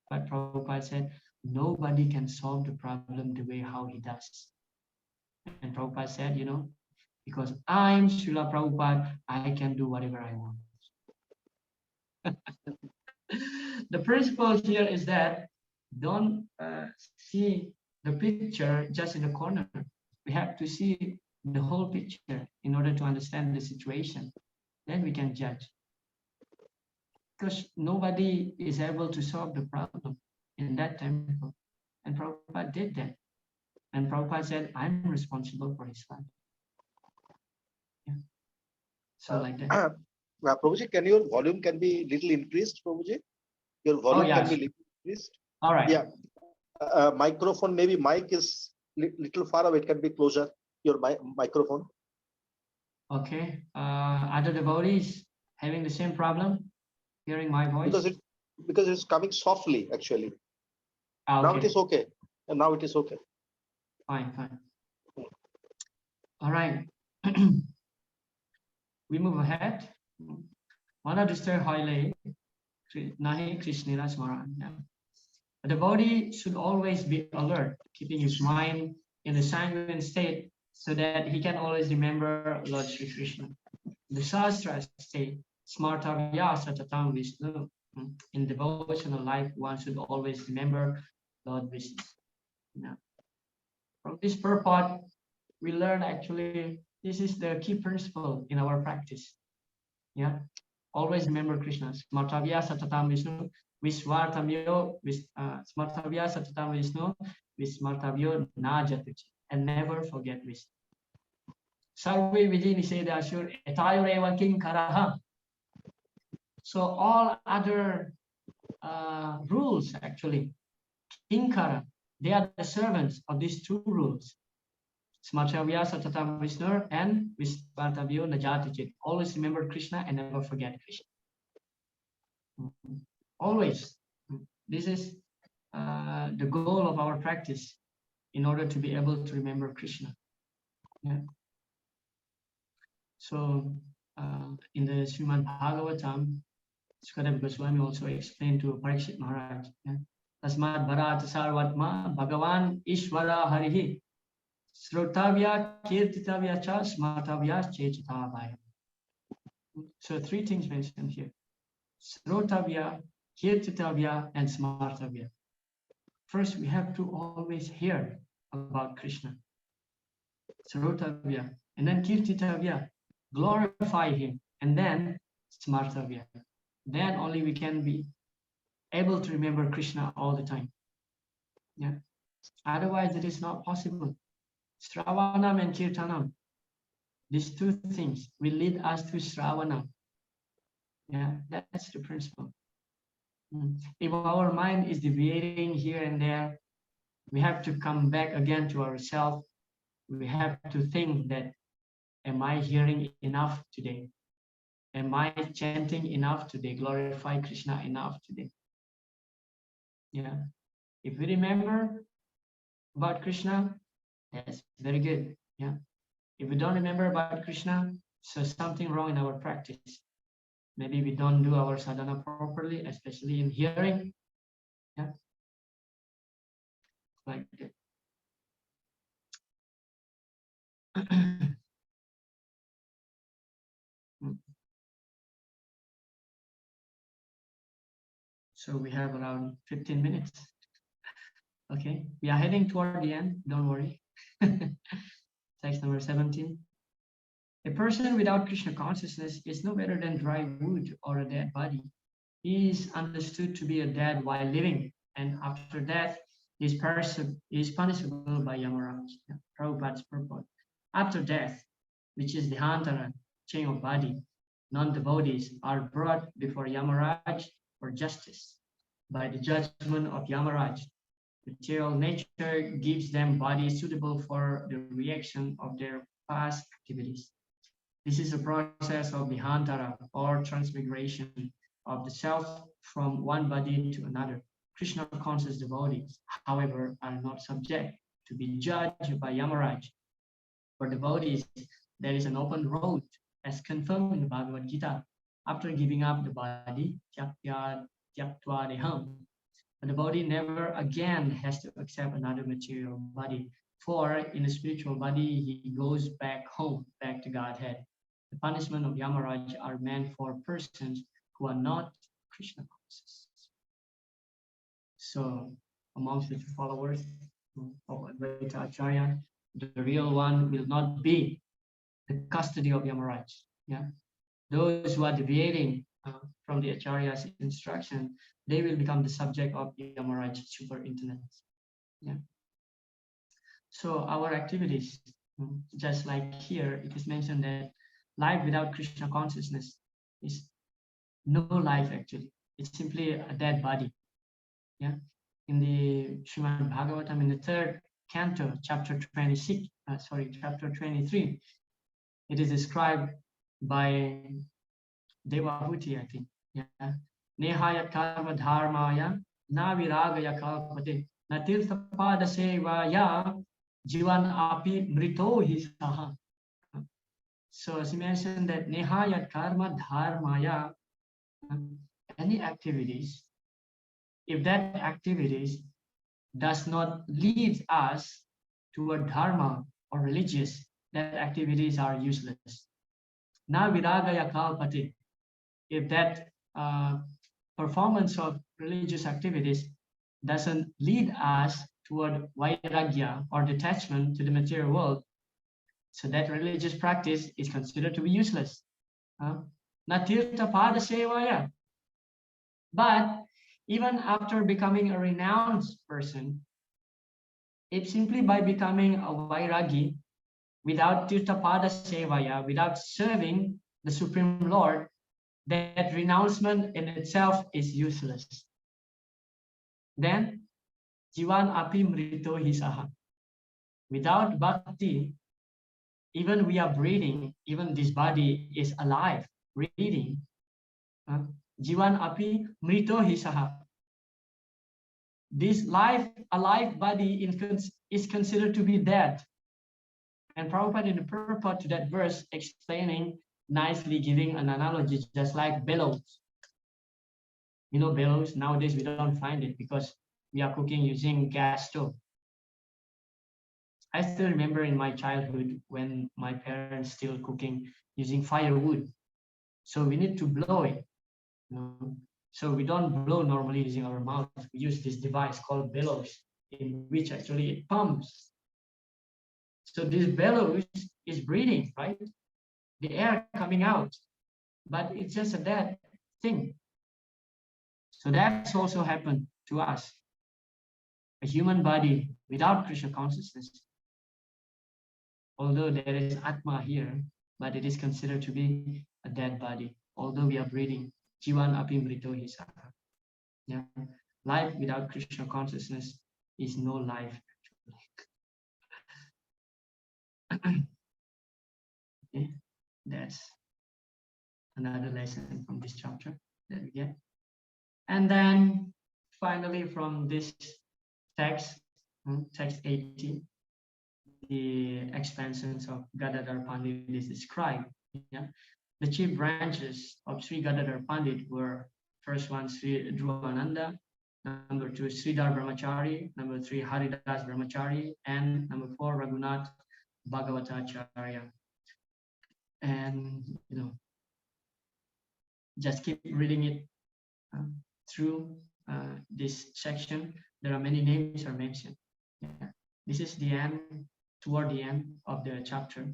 But Prabhupada said, nobody can solve the problem the way how he does. And Prabhupada said, because I'm Srila Prabhupada, I can do whatever I want. The principle here is that don't see the picture just in the corner. We have to see the whole picture in order to understand the situation. Then we can judge. Because nobody is able to solve the problem in that temple. And Prabhupada did that. And Prabhupada said, I'm responsible for his life. So like that. Prabhuji, your volume can be little increased, Prabhuji? Your volume can be little increased. All right. Yeah. Microphone, maybe mic is little far away. It can be closer, your microphone. Okay. Other devotees having the same problem, hearing my voice? Because it's coming softly, actually. Okay. Now it is okay. And now it is okay. Fine. All right. We move ahead. Manadistar Haile, Nahi Krishnira Smaran. A devotee should always be alert, keeping his mind in the sanguine state so that he can always remember Lord Sri Krishna. The Sastras say, smarta satatam Vishnu. In devotional life, one should always remember Lord Vishnu. From this purport, we learn actually this is the key principle in our practice. Always remember Krishna. Smartavya satatam Vishnu, visvartamyo, smartavya satatam Vishnu, vismartavyo najatuchi, and never forget Vishnu. Sarve vijay nisedashur etayureva kinkaraha. So all other rules actually, kinkara, they are the servants of these two rules. Smartavya satatam Vishnu and visvartavyo najatuchi. Always remember Krishna and never forget Krishna. Always. This is the goal of our practice. in order to be able to remember Krishna. Yeah. So in the Srimad Bhagavatam, Sukadeva Goswami also explained to Parikshit Maharaj, Tasmad Bharat Sarvatma Bhagavan Ishvara Harihi Srotavya Kirtitavya Cha Smartavya Chechitavaya. So three things mentioned here: Srotavya, Kirtitavya, and Smartavya. First, we have to always hear about Krishna. Srotavya, and then Kirtitavya, glorify him, and then Smartavya. Then only we can be able to remember Krishna all the time. Yeah. Otherwise, it is not possible. Sravanam and Kirtanam, these two things will lead us to Sravanam. Yeah, that's the principle. If our mind is deviating here and there, we have to come back again to ourselves. We have to think that, am I hearing enough today? Am I chanting enough today? Glorify Krishna enough today? Yeah. If we remember about Krishna, that's very good. Yeah. If we don't remember about Krishna, so something wrong in our practice. Maybe we don't do our sadhana properly, especially in hearing. Yeah. Like that. So we have around 15 minutes. Okay, we are heading toward the end, don't worry. Text number 17. A person without Krishna consciousness is no better than dry wood or a dead body. He is understood to be a dead while living, and after death, he is punishable by Yamaraj. Prabhupada's purport. After death, which is the hantara, chain of body, non-devotees are brought before Yamaraj for justice. By the judgment of Yamaraj, material nature gives them bodies suitable for the reaction of their past activities. This is a process of vihantara, or transmigration of the self from one body to another. Krishna conscious devotees, however, are not subject to be judged by Yamaraj. For devotees, there is an open road, as confirmed in the Bhagavad Gita. After giving up the body, tyaktva deham, the devotee never again has to accept another material body, for in a spiritual body he goes back home, back to Godhead. The punishment of Yamaraj are meant for persons who are not Krishna conscious. So amongst the followers of Advaita Acharya, the real one will not be the custody of Yamaraj. Yeah, those who are deviating from the Acharya's instruction, they will become the subject of Yamaraj's superintendence. Yeah. So our activities, just like here, it is mentioned that life without Krishna consciousness is no life actually. It's simply a dead body. Yeah. In the Srimad Bhagavatam, in the 3rd canto, chapter 23, it is described by Daiva, I think. Yeah. Nehayat karma dharmaya na viragaya kalpate na tirthapada sevaya jivan api mrito hi saha. So she mentioned that nehayat karma dharmaya, any activities, if that activities does not lead us to a dharma or religious, that activities are useless. Na viragaya kalpate, if that performance of religious activities doesn't lead us toward vairagya or detachment to the material world, so that religious practice is considered to be useless. Natirtha pada sevaya. But even after becoming a renowned person, if simply by becoming a vairagi, without tirthapada sevaya, without serving the Supreme Lord, that renouncement in itself is useless. Then, jivan api mrito hisaha. Without bhakti, even we are breathing, even this body is alive, breathing. Jivan api mrito hisaha. This alive body is considered to be dead. And Prabhupada in the purport to that verse explaining, nicely giving an analogy, just like bellows. You know, bellows, nowadays we don't find it because we are cooking using gas stove. I still remember in my childhood when my parents still cooking using firewood. So we need to blow it. You know? So we don't blow normally using our mouth. We use this device called bellows, in which actually it pumps. So this bellows is breathing, right? The air coming out, but it's just a dead thing. So that's also happened to us. A human body without Krishna consciousness, although there is Atma here, but it is considered to be a dead body, although we are breathing. Jivan api mrito hi saha. Yeah. Life without Krishna consciousness is no life. Okay. That's another lesson from this chapter that we get. And then finally from this text, text 80, the expansions of Gadadhara Pandit is described. Yeah? The chief branches of Sri Gadadhara Pandit were first one Sri Dhruvananda, number two Sridhar Brahmachari, number three Haridas Brahmachari, and number four Raghunath Bhagavatacharya. And you know, just keep reading it through this section. There are many names are mentioned. Yeah. This is the end, toward the end of the chapter,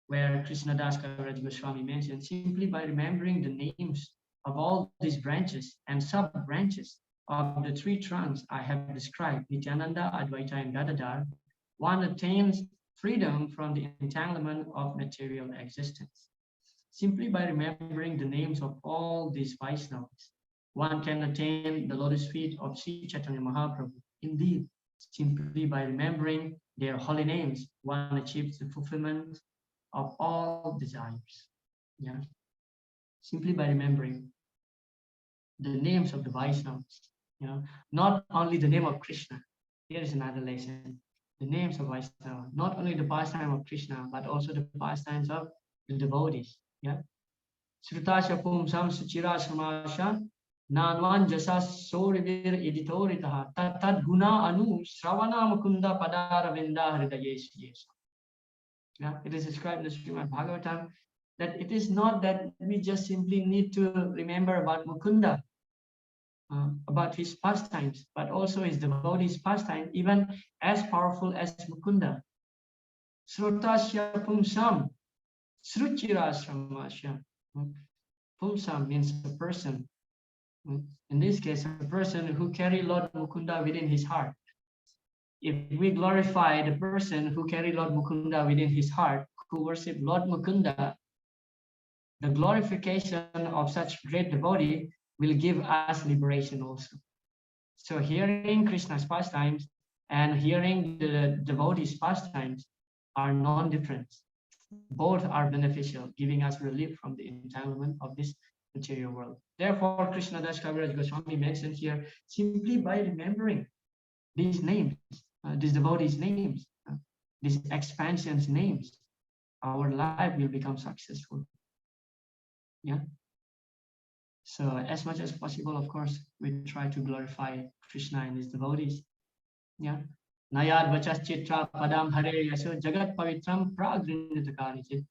where Krishnadas Kaviraj Goswami mentioned, simply by remembering the names of all these branches and sub-branches of the three trunks I have described, Nityananda, Advaita, and Gadadhara, one attains freedom from the entanglement of material existence. Simply by remembering the names of all these Vaishnavas, one can attain the lotus feet of Sri Chaitanya Mahaprabhu. Indeed, simply by remembering their holy names, one achieves the fulfillment of all desires. Yeah. Simply by remembering the names of the Vaishnavas, you know, not only the name of Krishna. Here is another lesson. The names of Vaishnava, not only the pastime of Krishna, but also the pastimes of the devotees. Yeah. Srutasha Pumsam Suchira Samasha Nanwan Jasa Sorivir Editoritaha Tad Guna Anu Shravana Mukunda Padara Vinda Hridayesh. Yeah, it is described in the Srimad Bhagavatam that it is not that we just simply need to remember about Mukunda, about his pastimes, but also his devotees' pastime, even as powerful as Mukunda. Srutasya Pumsam Sruchira Sramasya. Pumsam means a person. In this case, a person who carry Lord Mukunda within his heart. If we glorify the person who carry Lord Mukunda within his heart, who worship Lord Mukunda, the glorification of such great devotee will give us liberation also. So hearing Krishna's pastimes and hearing the devotees' pastimes are non-different. Both are beneficial, giving us relief from the entanglement of this material world. Therefore, Krishnadas Kaviraj Goswami mentioned here, simply by remembering these names, these devotees' names, these expansions' names, our life will become successful. Yeah. So as much as possible, of course, we try to glorify Krishna and his devotees. Yeah. Nayad vachas chitra padam hare yaso jagat pavitram pragrinitakaricit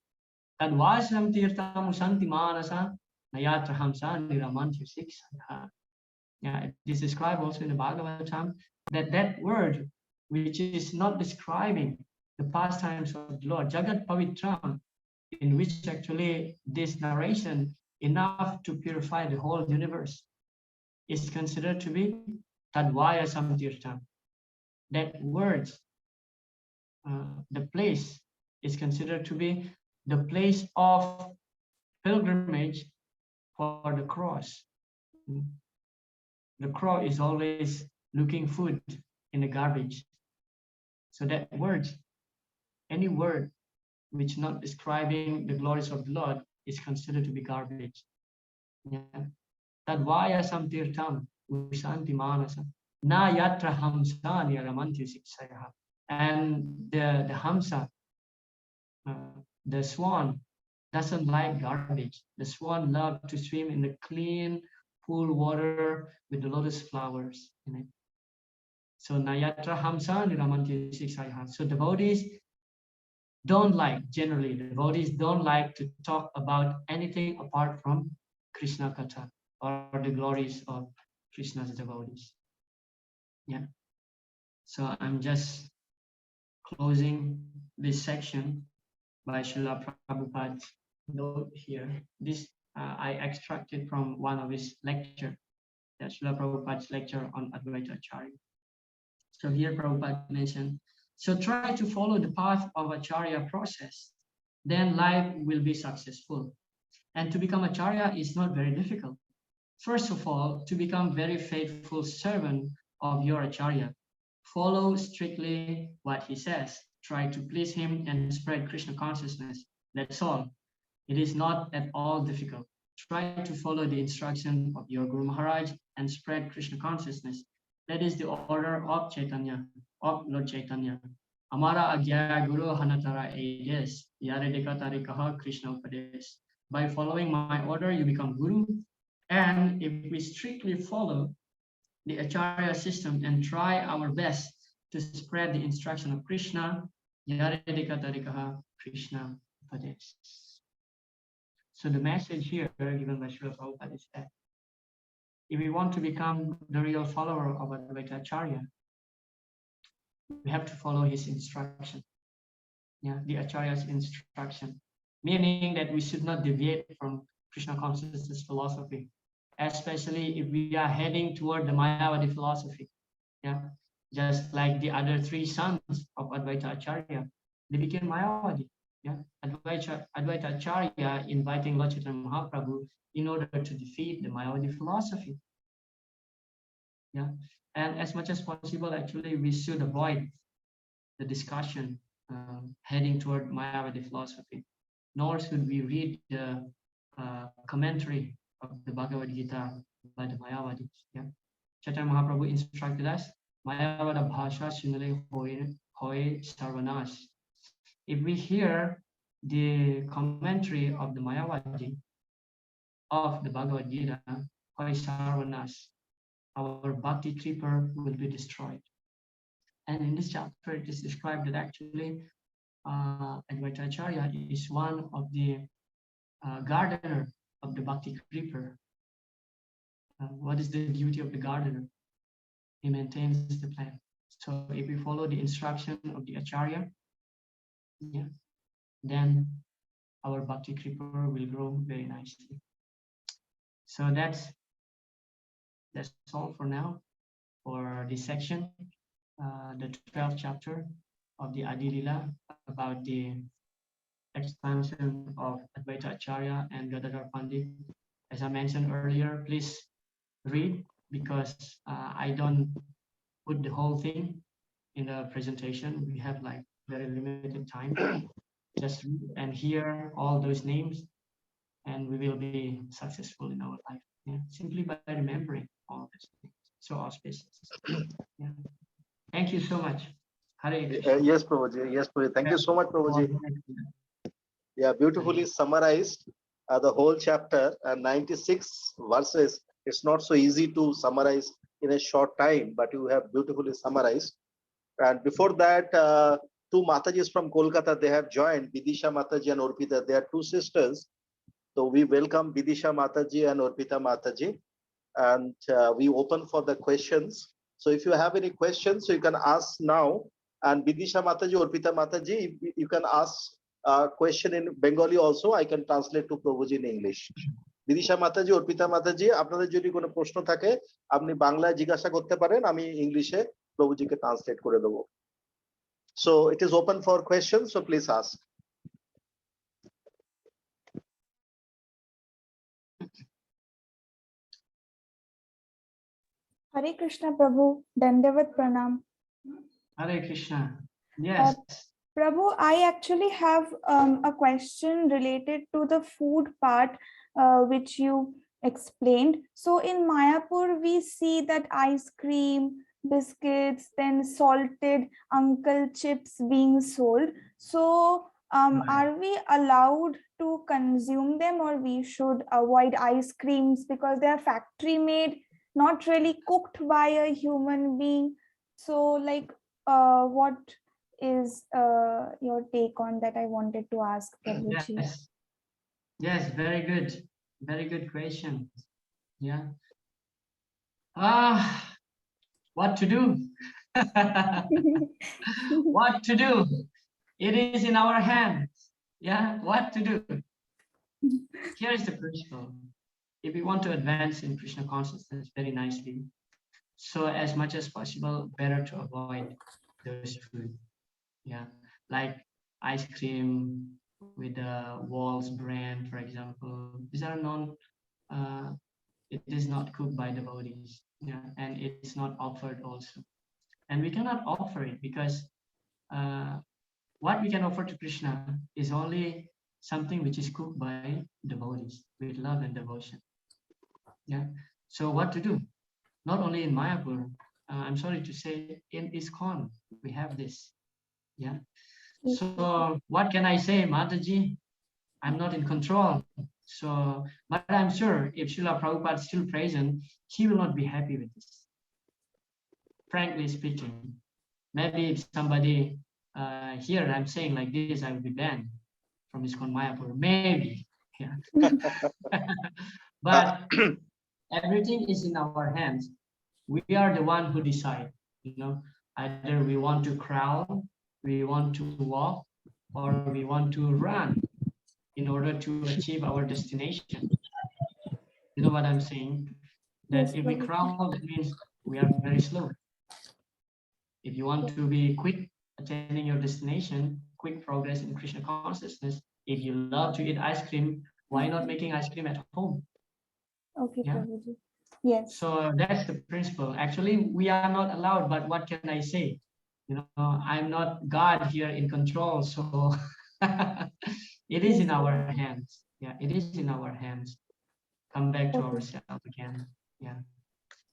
tadvasram tirtam usanti manasa nayatra hamsa niramanti siksaya. Yeah, it is described also in the Bhagavatam that that word, which is not describing the pastimes of the Lord, Jagat Pavitram, in which actually this narration enough to purify the whole universe, is considered to be Tadvaya Samtirtam. That words, the place is considered to be the place of pilgrimage for the cross. The crow is always looking food in the garbage. So that word, any word which not describing the glories of the Lord is considered to be garbage. Tadvaya samtirtam usanti manasa na yatra hamsani ramanti siksaya. And the Hamsa, the swan, doesn't like garbage. The swan loves to swim in the clean, cool water with the lotus flowers in it. So Nayatra Hamsa Niramanti Siksaya. So devotees don't like, generally, devotees don't like to talk about anything apart from Krishna Katha or the glories of Krishna's devotees. Yeah. So I'm just closing this section by Srila Prabhupada's note here. This I extracted from one of his lecture, that Srila Prabhupada's lecture on Advaita Acharya. So here Prabhupada mentioned, so try to follow the path of Acharya process, then life will be successful. And to become Acharya is not very difficult. First of all, to become very faithful servant of your Acharya, follow strictly what he says, try to please him and spread Krishna consciousness. That's all. It is not at all difficult. Try to follow the instruction of your Guru Maharaj and spread Krishna consciousness. That is the order of Chaitanya, of Lord Chaitanya. Amara agya guru hanatara edes, yaredeka tarikaha Krishna upades. By following my order, you become Guru. And if we strictly follow the Acharya system and try our best to spread the instruction of Krishna, yaredeka tarikaha Krishna upades. So the message here given by Srila Prabhupada is that if we want to become the real follower of Advaita Acharya, we have to follow his instruction. Yeah, the Acharya's instruction, meaning that we should not deviate from Krishna consciousness philosophy, especially if we are heading toward the Mayavadi philosophy. Yeah, just like the other three sons of Advaita Acharya, they became Mayavadi. Yeah, Advaita Acharya inviting Lord Chaitanya Mahaprabhu in order to defeat the Mayavadi philosophy. Yeah, and as much as possible, actually, we should avoid the discussion heading toward Mayavadi philosophy, nor should we read the commentary of the Bhagavad Gita by the Mayavadis. Yeah, Chaitanya Mahaprabhu instructed us, Mayavada bhasha sunale hoy sarvanas. If we hear the commentary of the Mayavadi of the Bhagavad Gita, hoy sarvanas, our Bhakti creeper will be destroyed. And in this chapter, it is described that actually Advaita Acharya is one of the gardener of the Bhakti creeper. What is the duty of the gardener? He maintains the plant. So if we follow the instruction of the Acharya, yeah, then our Bhakti creeper will grow very nicely. So that's all for now for this section, the 12th chapter of the Adi Lila, about the expansion of Advaita Acharya and Gadadhara Pandit. As I mentioned earlier, please read, because I don't put the whole thing in the presentation. We have like very limited time. Just read and hear all those names, and we will be successful in our life. Yeah, simply by remembering all these things. So auspicious. Yeah. Thank you so much. Hare Krishna. Yes, Prabhuji. Yes, Prabhuji. Thank you so much, Prabhuji. Yeah, beautifully summarized the whole chapter and 96 verses. It's not so easy to summarize in a short time, but you have beautifully summarized. And before that, two Matajis from Kolkata, they have joined, Vidisha Mataji and Orpita. They are two sisters. So we welcome Vidisha Mataji and Orpita Mataji. And we open for the questions. So if you have any questions, so you can ask now. And Vidisha Mataji, Orpita Mataji, you can ask a question in Bengali also. I can translate to Prabhuji in English. Vidisha Mataji, Orpita Mataji, আপনাদের যদি কোনো প্রশ্ন থাকে আপনি বাংলায় জিজ্ঞাসা করতে পারেন, আমি ইংলিশে প্রভুজিকে ট্রান্সলেট করে দেব। So it is open for questions, so please ask. Hare Krishna Prabhu, Dandavat Pranam. Hare Krishna. Yes. Prabhu, I actually have a question related to the food part, which you explained. So in Mayapur, we see that ice cream, biscuits, then salted uncle chips being sold. So are we allowed to consume them, or we should avoid ice creams because they are factory made, not really cooked by a human being? So like what is your take on that? I wanted to ask Prabhuji. Yes, very good question. Yeah. What to do? What to do? It is in our hands. Yeah, what to do? Here is the principle. If we want to advance in Krishna consciousness very nicely, so as much as possible, better to avoid those food. Yeah, like ice cream with the Walls brand, for example. These are it is not cooked by devotees. Yeah, and it's not offered also. And we cannot offer it because what we can offer to Krishna is only something which is cooked by devotees with love and devotion. Yeah. So what to do? Not only in Mayapur, I'm sorry to say, in ISKCON we have this. Yeah. So what can I say, Mataji? I'm not in control. So, but I'm sure if Srila Prabhupada is still present, he will not be happy with this. Frankly speaking, maybe if somebody here I'm saying like this, I will be banned from ISKCON Mayapur. Maybe. Yeah. But everything is in our hands. We are the one who decide. You know, either we want to crawl, we want to walk, or we want to run in order to achieve our destination. You know what I'm saying? That Yes, if we crawl, that means we are very slow. If you want to be quick attaining your destination, quick progress in Krishna consciousness, if you love to eat ice cream, why not making ice cream at home? Okay, Yeah. Prabhuji. Yes. So that's the principle. Actually, we are not allowed, but what can I say? You know, I'm not God here in control, so it is in our hands. Yeah, it is in our hands. Come back to ourselves again. Yeah.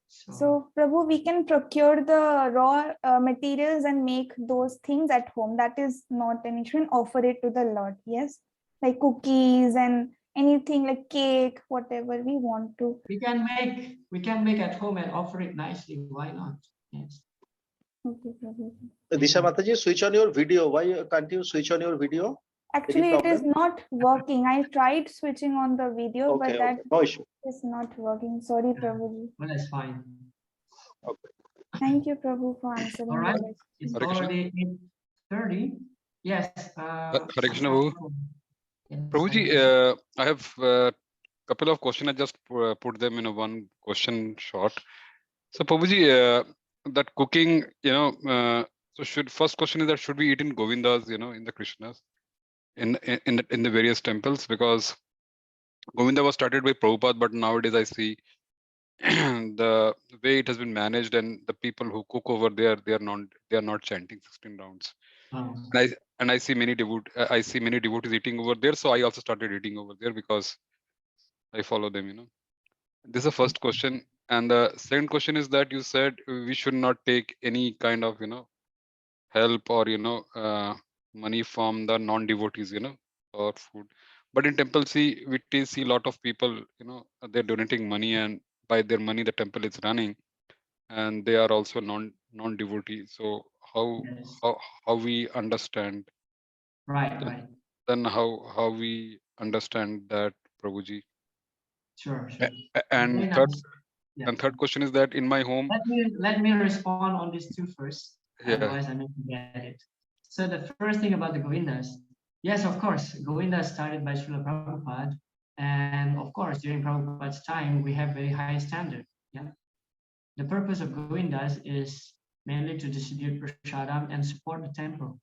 So, Prabhu, we can procure the raw materials and make those things at home. That is not an issue, and offer it to the Lord. Yes, like cookies and anything like cake, whatever we want to. We can make at home and offer it nicely. Why not? Yes. Okay, Prabhu. Disha Mataji, switch on your video. Why can't you switch on your video? Actually, it is not working. I tried switching on the video, but that no issue. is not working. Sorry, Prabhuji. Well, that's fine. Okay. Thank you, Prabhu, for answering. All right. The It's Hare Krishna. already 8:30. Yes. Hare Krishna, Prabhu. Prabhuji, I have a couple of questions. I just put them in a one question short. So, Prabhuji, that cooking, so first question is that should we eat in Govindas, in the Krishnas, in the various temples, because Govinda was started by Prabhupada, but nowadays I see the way it has been managed, and the people who cook over there, they are not chanting 16 rounds. And I see many devotees eating over there, so I also started eating over there because I follow them. This is the first question. And the second question is that you said we should not take any kind of help or money from the non-devotees or food. But in temple, we see a lot of people they're donating money, and by their money the temple is running, and they are also non-devotees. So how we understand? Right. Then how we understand that, Prabhuji? Sure. And third question is that in my home. Let me respond on these two first. Yeah. Otherwise, I may forget it. So the first thing about the Govindas, yes, of course, Govindas started by Srila Prabhupada, and of course, during Prabhupada's time, we have very high standard. Yeah. The purpose of Govindas is mainly to distribute prasadam and support the temple.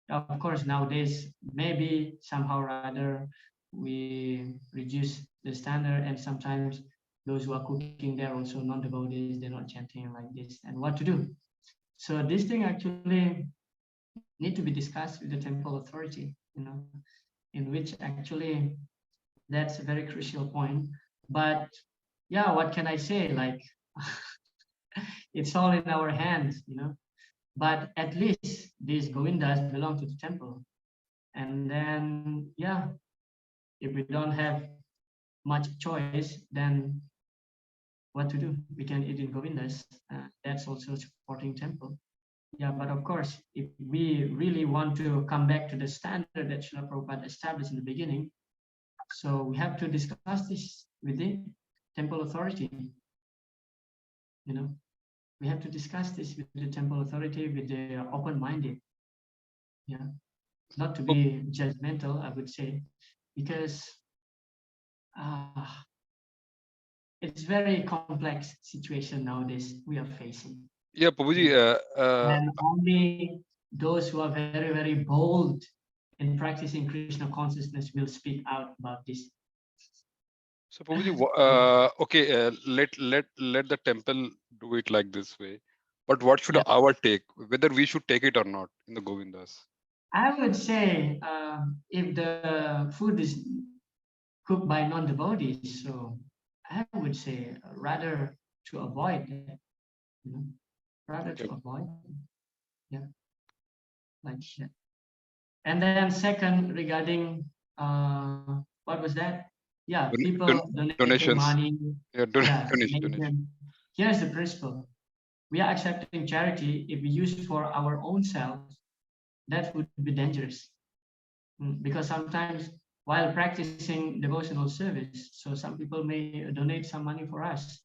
Of course, nowadays, maybe somehow or other, we reduce the standard, and sometimes those who are cooking there also non-devotees, they're not chanting like this, and what to do. So this thing actually need to be discussed with the temple authority, in which actually that's a very crucial point. But yeah, what can I say? Like, It's all in our hands, But at least these Govindas belong to the temple. And then, yeah, if we don't have much choice, then what to do? We can eat in Govindas. That's also supporting temple. Yeah, but of course, if we really want to come back to the standard that Srila Prabhupada established in the beginning, so we have to discuss this with the temple authority. We have to discuss this with the temple authority, with the open-minded. Yeah, not to be judgmental, I would say, because it's very complex situation nowadays we are facing. Yeah, Prabhuji. And only those who are very, very bold in practicing Krishna consciousness will speak out about this. So Prabhuji, okay, let the temple do it like this way. But what should our take? Whether we should take it or not in the Govindas? I would say if the food is cooked by non-devotees, so I would say rather to avoid that, rather to avoid, like that. And then second, regarding what was that? Yeah, people donating money. Donation. Here's the principle. We are accepting charity if we use it for our own selves. That would be dangerous, because sometimes while practicing devotional service, so some people may donate some money for us.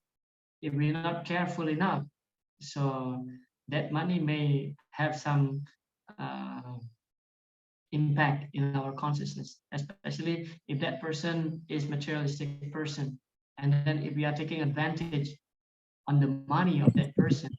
If we're not careful enough, so that money may have some impact in our consciousness, especially if that person is materialistic person. And then if we are taking advantage on the money of that person,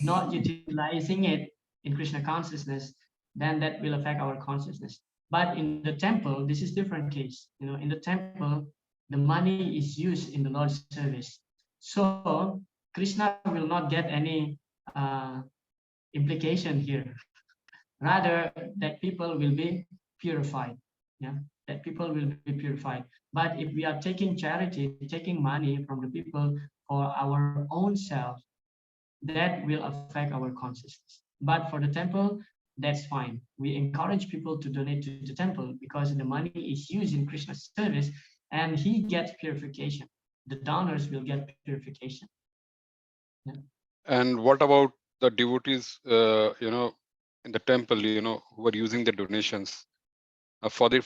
not utilizing it in Krishna consciousness, then that will affect our consciousness. But in the temple, this is different case. In the temple, the money is used in the Lord's service. So Krishna will not get any implication here. Rather, that people will be purified. Yeah, that people will be purified. But if we are taking charity, taking money from the people for our own self, that will affect our consciousness. But for the temple, that's fine. We encourage people to donate to the temple because the money is used in Krishna's service and he gets purification. The donors will get purification. Yeah. And what about the devotees, in the temple, who are using the donations for the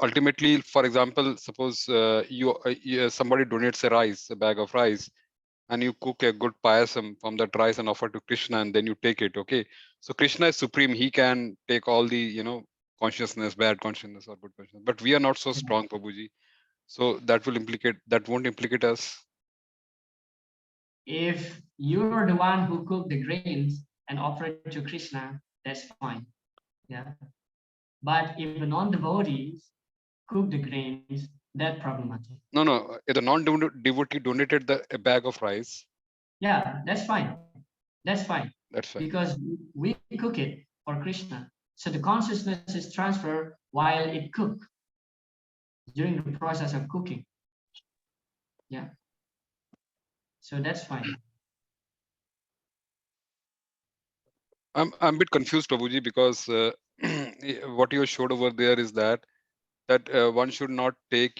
ultimately, for example, suppose somebody donates a bag of rice, and you cook a good payasam from that rice and offer to Krishna, and then you take it. Okay, so Krishna is supreme; he can take all the consciousness, bad consciousness or good consciousness. But we are not so strong, Prabhuji. So that won't implicate us. If you're the one who cooked the grains and offer it to Krishna, that's fine. Yeah. But if the non-devotees cook the grains, that's problematic. No. If the non-devotee donated a bag of rice. Yeah, that's fine. That's fine. That's fine. Because we cook it for Krishna. So the consciousness is transferred while it cooks, during the process of cooking. Yeah. So that's fine. I'm a bit confused, Prabhuji, because what you showed over there is that one should not take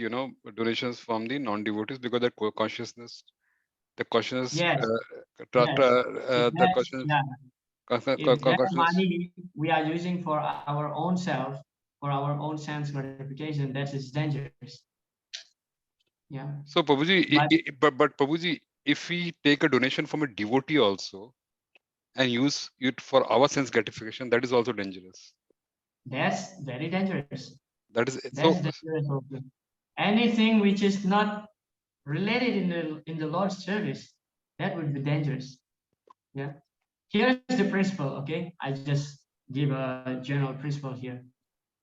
donations from the non-devotees because the consciousness, the consciousness, yes. the consciousness. If that money we are using for our own self, for our own sense gratification, that is dangerous. Yeah. So Prabhuji, but Prabhuji, if we take a donation from a devotee also and use it for our sense gratification, that is also dangerous. That's very dangerous. That's dangerous also. Anything which is not related in the Lord's service, that would be dangerous. Yeah. Here's the principle, okay? I just give a general principle here.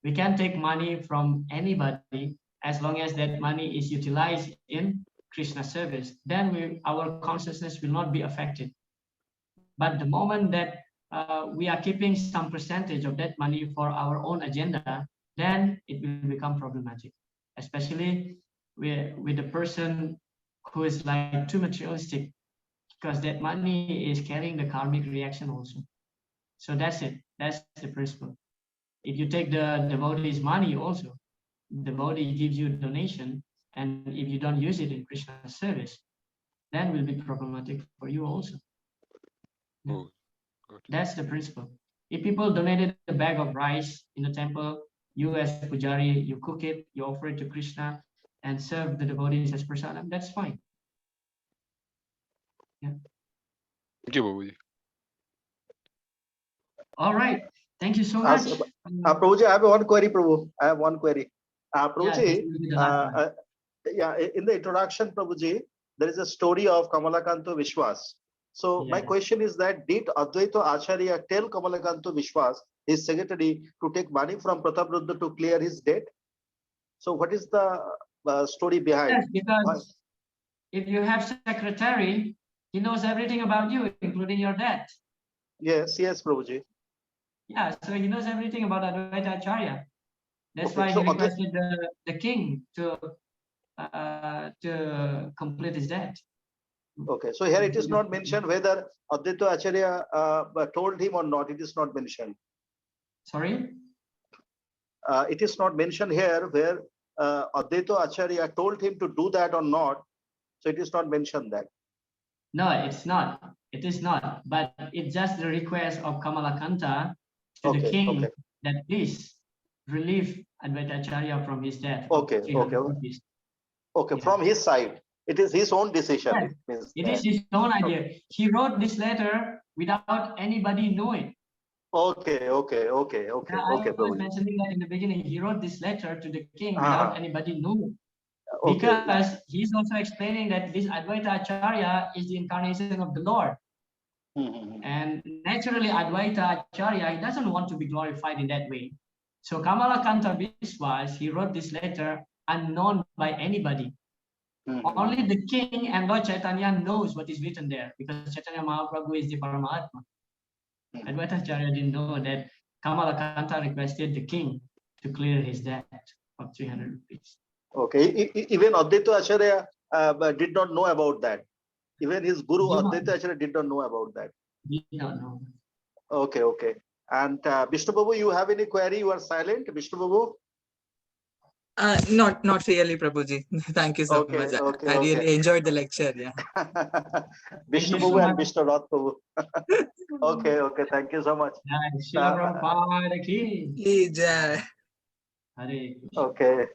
We can take money from anybody as long as that money is utilized in Krishna service. Then our consciousness will not be affected. But the moment that we are keeping some percentage of that money for our own agenda, then it will become problematic, especially with the person who is like too materialistic. because that money is carrying the karmic reaction also. So that's it. That's the principle. If you take the devotee's money also, devotee gives you a donation, and if you don't use it in Krishna's service, then will be problematic for you also. Oh, good. That's the principle. If people donated a bag of rice in the temple, you as pujari, you cook it, you offer it to Krishna and serve the devotees as prasadam, that's fine. Yeah. Thank you, Prabhuji. All right. Thank you so much. Prabhuji, I have one query, Prabhu. I have one query. Prabhuji, this will be the last one. yeah, in the introduction, Prabhuji, there is a story of Kamalakanto Vishwas. So my Yeah. question is that did Advaita Acharya tell Kamalakanto Vishwas, his secretary, to take money from Prataprudra to clear his debt? So what is the story behind? Yes, because if you have secretary, he knows everything about you, including your debt. Yes, yes, Prabhuji. Yeah, so he knows everything about Advaita Acharya. That's Okay, why so he requested the king to complete his debt. Okay, so here it is not mentioned whether Advaita Acharya told him or not. It is not mentioned. Sorry? It is not mentioned here where Advaita Acharya told him to do that or not. So it is not mentioned that. No, it's not. It is not. But it's just the request of Kamalakanta to the king that please relieve Advaita Acharya from his debt. Okay. Yeah. From his side, it is his own decision. Yes. It is his own idea. He wrote this letter without anybody knowing. Okay. I was Prabhuji. mentioning that in the beginning. He wrote this letter to the king without anybody knowing. Okay. Because he's also explaining that this Advaita Acharya is the incarnation of the Lord. And naturally, Advaita Acharya, he doesn't want to be glorified in that way. So Kamalakanta Vishwas, he wrote this letter unknown by anybody. Only the king and Lord Caitanya knows what is written there, because Chaitanya Mahaprabhu is the Paramatma. Advaita Acharya didn't know that Kamalakanta requested the king to clear his debt of 300 rupees. Okay, even Advaita Acharya did not know about that. Even his guru Advaita Acharya did not know about that. Did not know. Okay. And Vishnu Babu, you have any query? You are silent, Vishnu Babu. Not really, Prabhuji. Thank you so much. I really enjoyed the lecture. Yeah. Vishnu Babu and Vishnurata Babu. Okay. Thank you so much. Okay.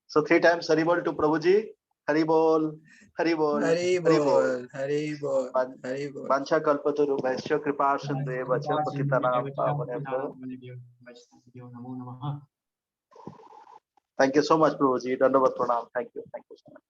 So 3 times Haribol to Prabhuji. Haribol. Vancha kalpaturu vaishya kripa sindhe vacha patitanam pavanebhyo. Thank you so much, Prabhuji. Dandavat pranam. Thank you so much.